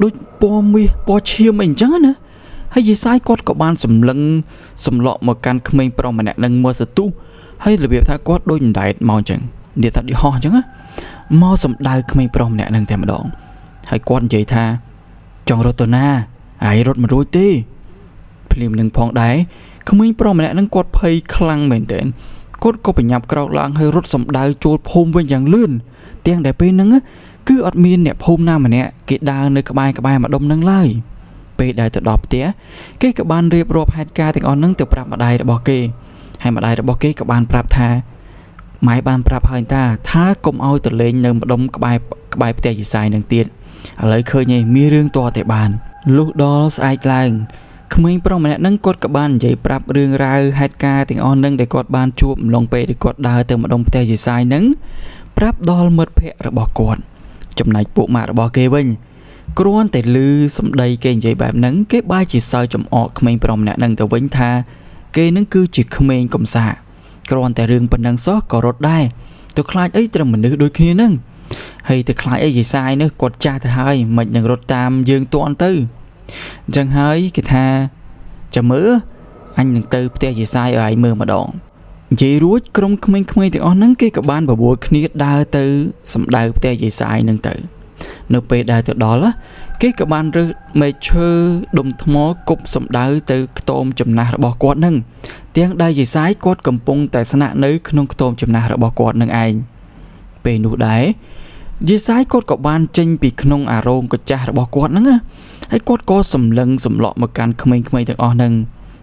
A: ដូចពណ៌មាសពណ៌ឈាមអីអញ្ចឹងណាហើយយាយសាយគាត់ក៏បានសម្លឹងសម្លក់មកកាន់ក្មេងប្រុសម្នាក់ហ្នឹងមើលសទុះហើយរបៀបថាគាត់ដូចអណ្ដែតមកអញ្ចឹងនិយាយថាឌីហោះអញ្ចឹងណាមកសម្ដៅក្មេងប្រុសម្នាក់ហ្នឹងតែម្ដងហើយគាត់និយាយថាចង់រត់ទៅណាហើយរត់មិនរួចទេភ្លាមនឹងផងដែរក្មេងប្រុសម្នាក់ហ្នឹងគាត់ភ័យខ្លាំងមែនទែនគាត់ក៏បញ្ញាប់ក្រោកឡើងហើយរត់សម្ដៅចូលភូមិវិញយ៉ាងលឿនទាំងដែលពេលហ្នឹងគឺអត់មានអ្នកភូមិណាម្នាក់គេដើរនៅក្បែរម្ដុំហ្នឹងឡើយពេលដែលទៅដល់ផ្ទះគេក៏បានរៀបរាប់ហេតុការណ៍ទាំងអស់ហ្នឹងទៅប្រាប់ម្ដាយរបស់គេហើយម្ដាយរបស់គេក៏បានប្រាប់ថាម៉ែបានប្រាប់ហើយតាថាកុំឲ្យទៅលេងនៅម្ដុំក្បែរផ្ទះយាយសាយនឹងទៀតឥឡូវឃើញឯងមានរឿងតតែបានលុះដល់ស្អែកឡើងក្មេងប្រុសម្នាក់ហ្នឹងគាត់ក៏បាននិយាយប្រាប់រឿងរ៉ាវហេតុការណ៍ទាំងអស់ហ្នឹងដែលគាត់បានជួបម្លងពេលដែលគាត់ដើរទៅម្ដុំផ្ទះយាយសាយហ្នឹងប្រាប់ដល់មិត្តភ័ក្តិរបស់គាត់ចំណែកពួកម៉ាក់របស់គេវិញគ្រាន់តែឮសម្ដីគេនិយាយបែបហ្នឹងគេបែរជាសើចចំអកក្មេងប្រុសម្នាក់ហ្នឹងទៅវិញថាគេនឹងគឺជាក្មេងកំសាគ្រាន់តែរឿងប៉ុណ្ណឹងសោះក៏រត់ដែរទៅខ្លាចអីត្រឹមមនុស្សដូចគ្នាហ្នឹងហើយទៅខ្លាចអីយាយសាយនេះគាត់ចាស់ទៅហើយមិននឹងរត់តាមយើងតន់ទៅអញ្ចឹងហើយគេថាចាំមើលអញនឹងទៅផ្ទះយាយសាយឲ្យឯងមើលម្ដងនិយាយរួចក្រុមក្មេងៗទាំងអស់ហ្នឹងគេក៏បានបបួលគ្នាដើរទៅសម្ដៅផ្ទះយាយសាយហ្នឹងទៅនៅពេលដែលទៅដល់គេក៏បានរើសមែកឈើដុំថ្មគប់សម្ដៅទៅខ្ទមចំណាស់របស់គាត់ហ្នឹងទាំងដែលយាយសាយគាត់កំពុងតែស្នាក់នៅក្នុងខ្ទមចំណាស់របស់គាត់នឹងឯងពេលនោះដែរយាយសាយគាត់ក៏បានចេញពីក្នុងអារោងកញ្ចាស់របស់គាត់ហ្នឹងហើយគាត់ក៏សម្លឹងសម្លក់មកកាន់ក្មេងៗទាំងអស់ហ្នឹង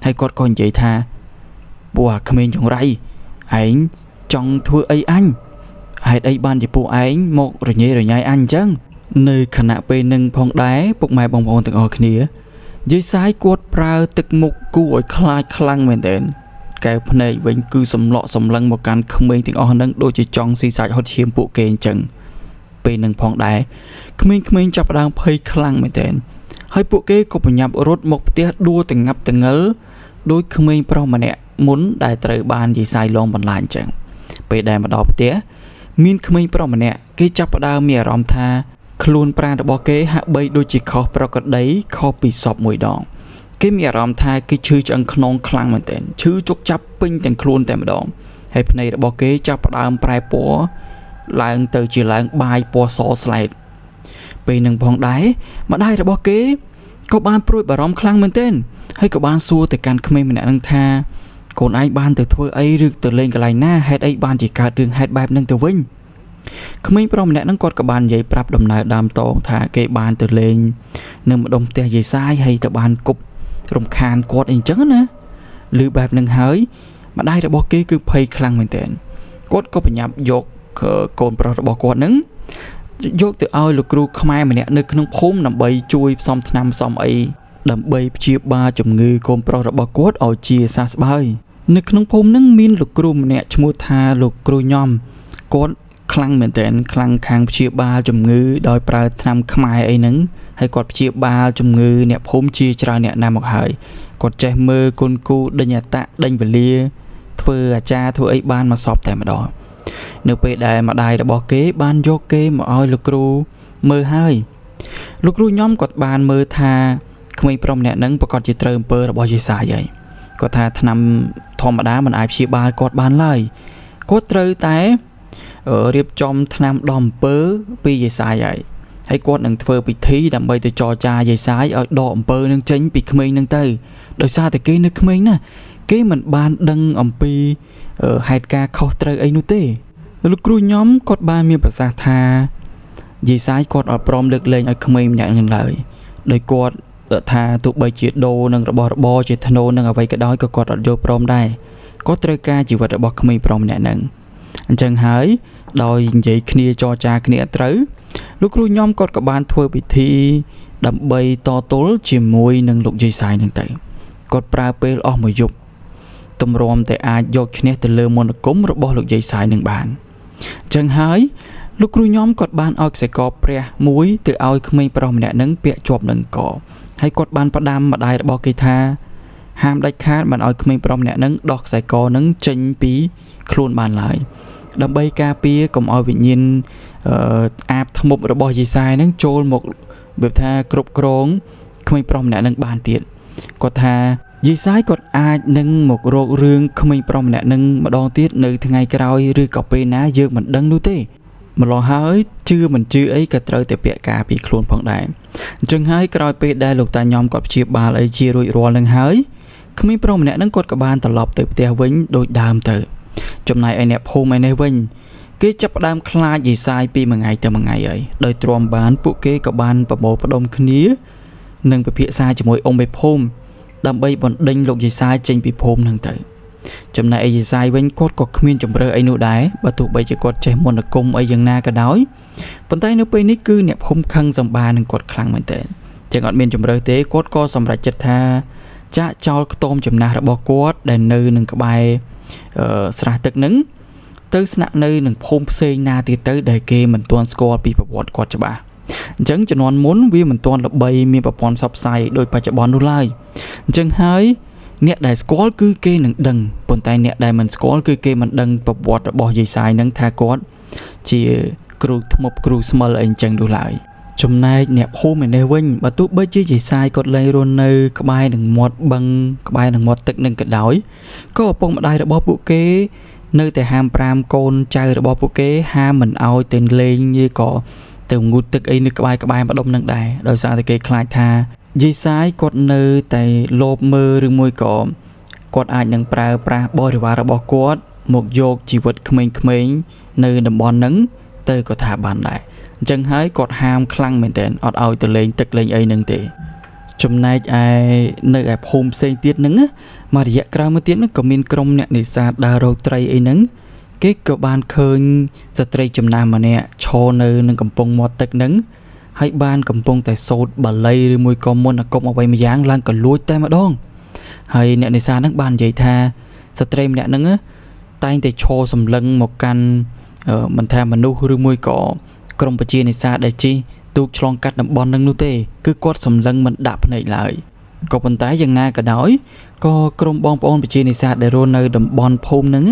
A: ហើយគាត់ក៏និយាយថាពួកអាក្មេងចង្រៃឯងចង់ធ្វើអីអញហេតុអីបានជាពួកឯងមករញ៉េរញ៉ៃអញអញ្ចឹងនៅខណៈពេលនឹងផងដែរពុកម៉ែបងប្អូនទាំងអស់គ្នាយាយសាយគាត់ប្រើទឹកមុខគួរឲ្យខ្លាចខ្លាំងមែនទែនកែវភ្នែកវិញគឺសម្លក់សម្លឹងមកកាន់ក្មេងទាំងអស់ហ្នឹងដូចជាចង់ស៊ីសាច់ហត់ឈាមពួកគេអញ្ចឹងពេលនឹងផងដែរក្មេងៗចាប់ផ្ដើមភ័យខ្លាំងមែនទែនហើយពួកគេក៏បញ្ញាប់រត់មកផ្ទះដួលទាំងងាប់ទាំងងឹលដោយក្មេងប្រុសម្នាក់មុនដែលត្រូវបានយាយសាយលងបន្លាចអញ្ចឹងពេលដែលមកដល់ផ្ទះមានក្មេងប្រុសម្នាក់គេចាប់ផ្ដើមមានអារម្មណ៍ថាខ្លួនប្រាណរបស់គេហាក់បីដូចជាខុសប្រក្រតីខុសពីសពមួយដងគេមានអារម្មណ៍ថាគេឈឺឆ្អឹងខ្នងខ្លាំងមែនទែនឈឺជុកចាប់ពេញទាំងខ្លួនតែម្ដងហើយភ្នែករបស់គេចាប់ផ្ដើមប្រែពណ៌ឡើងទៅជាឡើងបាយពណ៌សស្លែតពេលនឹងផងដែរម្ដាយរបស់គេក៏បានព្រួយបារម្ភខ្លាំងមែនទែនហើយក៏បានសួរទៅកាន់ក្មេងម្នាក់នឹងថាកូនឯងបានទៅធ្វើអីឬទៅលេងកន្លែងណាហេតុអីបានជាកើតរឿងហេតុបែបហ្នឹងទៅវិញក្មេងប្រុសម្នាក់ហ្នឹងគាត់ក៏បាននិយាយប្រាប់ដំណើរដើមតងថាគេបានទៅលេងនៅម្ដុំផ្ទះយាយសាយហើយទៅបានគប់រំខានគាត់អីចឹងណាឬបែបហ្នឹងហើយម្ដាយរបស់គេគឺភ័យខ្លាំងមែនទែនគាត់ក៏បញ្ញាប់យកកូនប្រុសរបស់គាត់ហ្នឹងយកទៅឲ្យលោកគ្រូខ្មែរម្នាក់នៅក្នុងភូមិដើម្បីជួយផ្សំថ្នាំផ្សំអីដើម្បីព្យាបាលជំងឺកូនប្រុសរបស់គាត់ឲ្យជាសះស្បើយនៅក្នុងភូមិហ្នឹងមានលោកគ្រូម្នាក់ឈ្មោះថាលោកគ្រូញ៉ំគាត់ ខ្លាំងមែនទែនខ្លាំងខាងព្យាបាលជំងឺដោយប្រើថ្នាំខ្មែរអីហ្នឹងហើយគាត់ព្យាបាលជំងឺអ្នកភូមិជាច្រើនអ្នកណាមកហើយគាត់ចេះមើលគុណគូដេញអតៈដេញវេលាធ្វើអាចារ្យធ្វើអីបានមកសពតែម្ដងនៅពេលដែលម្ដាយរបស់គេបានយកគេមកឲ្យលោកគ្រូមើលហើយលោកគ្រូខ្ញុំគាត់បានមើលថាក្មេងប្រុសម្នាក់ហ្នឹងប្រកាសជាត្រូវអំពើរបស់យេសាយហើយគាត់ថាថ្នាំធម្មតាមិនអាចព្យាបាលគាត់បានឡើយគាត់ត្រូវតែរៀបចំថ្នាំដំអំពើពីយេសាយហើយគាត់នឹងធ្វើពិធីដើម្បីទៅចរចាយេសាយឲ្យដកអំពើនឹងចេញពីក្មេងនឹងទៅដោយសារតែគេនៅក្មេងណាគេមិនបានដឹងអំពីហេតុការណ៍ខុសត្រូវអីនោះទេលោកគ្រូខ្ញុំគាត់បានមានប្រសាសន៍ថាយេសាយគាត់អត់ព្រមលើកលែងឲ្យក្មេងម្នាក់នឹងឡើយដោយគាត់ថាទោះបីជាដូរនឹងរបស់របរជាធ្នូនឹងអ្វីក៏ដោយក៏គាត់អត់យល់ព្រមដែរគាត់ត្រូវការជីវិតរបស់ក្មេងប្រុសម្នាក់ហ្នឹងអញ្ចឹងហើយដោយនិយាយគ្នាចរចាគ្នាត្រូវលោកគ្រូខ្ញុំគាត់ក៏បានធ្វើពិធីដើម្បីតទល់ជាមួយនឹងលោកយេសាយនឹងទៅគាត់ប្រើពេលអស់មួយយប់ទម្រាំតែអាចយកឈ្នះទៅលើមន្តអាគមរបស់លោកយេសាយនឹងបានអញ្ចឹងហើយលោកគ្រូខ្ញុំគាត់បានឲ្យខ្សែកព្រះមួយទៅឲ្យក្មេងប្រុសម្នាក់នឹងពាក់ជាប់នឹងកហើយគាត់បានផ្ដាំម្ដាយរបស់គេថាហាមដាច់ខាតមិនឲ្យក្មេងប្រុសម្នាក់នឹងដោះខ្សែកនឹងចេញពីខ្លួនបានឡើយដើម្បីការពារកុំឲ្យវិញ្ញាណអាបធ្មប់របស់យេសាយនឹងចូលមកបែបថាគ្រប់គ្រងក្មេងប្រុសម្នាក់នឹងបានទៀតគាត់ថាយេសាយគាត់អាចនឹងមករករឿងក្មេងប្រុសម្នាក់នឹងម្ដងទៀតនៅថ្ងៃក្រោយឬក៏ពេលណាយើងមិនដឹងនោះទេម្ល៉េះហើយជឿមិនជឿអីក៏ត្រូវតែពាក់ការពីខ្លួនផងដែរអញ្ចឹងហើយក្រោយពេលដែលលោកតាញោមគាត់ព្យាបាលអីជារួចរាល់នឹងហើយក្មេងប្រុសម្នាក់នឹងគាត់ក៏បានត្រឡប់ទៅផ្ទះវិញដូចដើមទៅចំណែកឯអ្នកភូមិឯនេះវិញគេចាប់ផ្ដើមខ្លាចយេសាយពីមួយថ្ងៃទៅមួយថ្ងៃហើយដោយទ្រាំបានពួកគេក៏បានប្រមូលផ្ដុំគ្នានិងពិភាក្សាជាមួយអង្គមេភូមិដើម្បីបណ្ដេញលោកយេសាយចេញពីភូមិនឹងទៅចំណែកឯយេសាយវិញគាត់ក៏គ្មានជំរឿអីនោះដែរបើទោះបីជាគាត់ចេះមន្តអាគមអីយ៉ាងណាក៏ដោយប៉ុន្តែនៅពេលនេះគឺអ្នកភូមិខឹងសម្បានឹងគាត់ខ្លាំងមែនទែនចឹងអត់មានជំរឿទេគាត់ក៏សម្រេចចិត្តថាចាក់ចោលខ្ទមចំណាស់របស់គាត់ដែលនៅនឹងក្បែរស្រះទឹកនឹងទៅស្នាក់នៅនឹងភូមិផ្សេងណាទៀតទៅដែលគេមិនទាន់ស្គាល់ពីប្រវត្តិគាត់ច្បាស់អញ្ចឹងជំនាន់មុនវាមិនទាន់ល្បីមានប្រព័ន្ធផ្សព្វផ្សាយដូចបច្ចុប្បន្ននោះឡើយអញ្ចឹងហើយអ្នកដែលស្គាល់គឺគេនឹងដឹងប៉ុន្តែអ្នកដែលមិនស្គាល់គឺគេមិនដឹងប្រវត្តិរបស់យេសាយនឹងថាគាត់ជាគ្រូធ្មប់គ្រូស្មិលអីអញ្ចឹងនោះឡើយចំណែកអ្នកភូមិឯនេះវិញបើទោះបីជាយេសាយគាត់លែងរស់នៅក្បែរនឹងមាត់បឹងក្បែរនឹងមាត់ទឹកនឹងក៏ដោយក៏ឪពុកម្ដាយរបស់ពួកគេនៅតែហាម5កូនចៅរបស់ពួកគេហាមមិនឲ្យទៅលេងឬក៏ទៅងូតទឹកអីនៅក្បែរម្ដុំនឹងដែរដោយសារតែគេខ្លាចថាយេសាយគាត់នៅតែលោភមើលឬមួយក៏គាត់អាចនឹងប្រើប្រាស់បរិវាររបស់គាត់មកយកជីវិតក្មេងៗនៅតំបន់ហ្នឹងទៅក៏ថាបានដែរអញ្ចឹងហើយគាត់ហាមខ្លាំងមែនទែនអត់ឲ្យទៅលេងទឹកលេងអីហ្នឹងទេចំណែកឯនៅឯភូមិផ្សេងទៀតហ្នឹងមករយៈក្រោយមកទៀតហ្នឹងក៏មានក្រុមអ្នកនេសាទដើររកត្រីអីហ្នឹងគេក៏បានឃើញស្ត្រីចំណាស់ម្នាក់ឈរនៅនឹងកំពង់មាត់ទឹកហ្នឹងហើយបានកំពុងតែសូត្របាលីឬមួយក៏មន្តអាគមអ្វីម្យ៉ាងឡើងក៏លួចតែម្ដងហើយអ្នកនេសាទហ្នឹងបាននិយាយថាស្ត្រីម្នាក់ហ្នឹងតែងតែឈរសម្លឹងមកកាន់មិនថាមនុស្សឬមួយក៏ក្រុមប្រជានេសាទដែលជិះទូកឆ្លងកាត់តំបន់ហ្នឹងនោះទេគឺគាត់សម្លឹងមិនដាក់ភ្នែកឡើយក៏ប៉ុន្តែយ៉ាងណាក៏ដោយក៏ក្រុមបងប្អូនប្រជានេសាទដែលរស់នៅតំបន់ភូមិហ្នឹង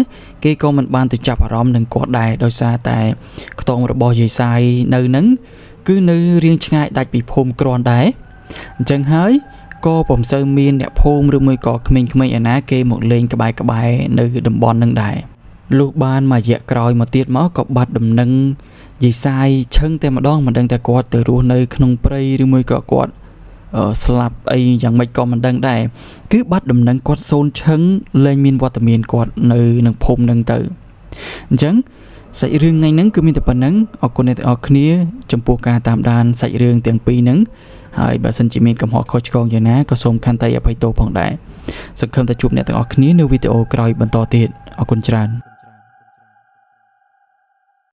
A: គេក៏មិនបានទៅចាប់អារម្មណ៍នឹងគាត់ដែរដោយសារតែខ្ទមរបស់យេសាយនៅហ្នឹងគឺនៅរៀងឆ្ងាយដាច់ពីភូមិគ្រាន់ដែរអញ្ចឹងហើយក៏ពុំសូវមានអ្នកភូមិឬមួយក៏ក្មេងៗឯណាគេមកលេងក្បែរនៅតំបន់ហ្នឹងដែរលុះបានមួយរយៈក្រោយមកទៀតមកក៏បាត់ដំណឹងយេសាយឈឹងតែម្ដងមិនដឹងតែគាត់ទៅរស់នៅក្នុងព្រៃឬមួយក៏គាត់ស្លាប់អីយ៉ាងម៉េចក៏មិនដឹងដែរគឺបាត់ដំណឹងគាត់សូនឈឹងលែងមានវត្តមានគាត់នៅនឹងភូមិហ្នឹងទៅអញ្ចឹងសាច់រឿងថ្ងៃហ្នឹងគឺមានតែប៉ុណ្្នឹងអរគុណអ្នកទាំងអស់គ្នាចំពោះការតាមដានសាច់រឿងទាំងពីរហ្នឹងហើយបើសិនជាមានកំហុសខុសឆ្គងយ៉ាងណាក៏សូមខន្តីអភ័យទោសផងដែរសង្ឃឹមថាជួបអ្នកទាំងអស់គ្នានៅវីដេអូក្រោយបន្តទៀតអរគុណច្រើន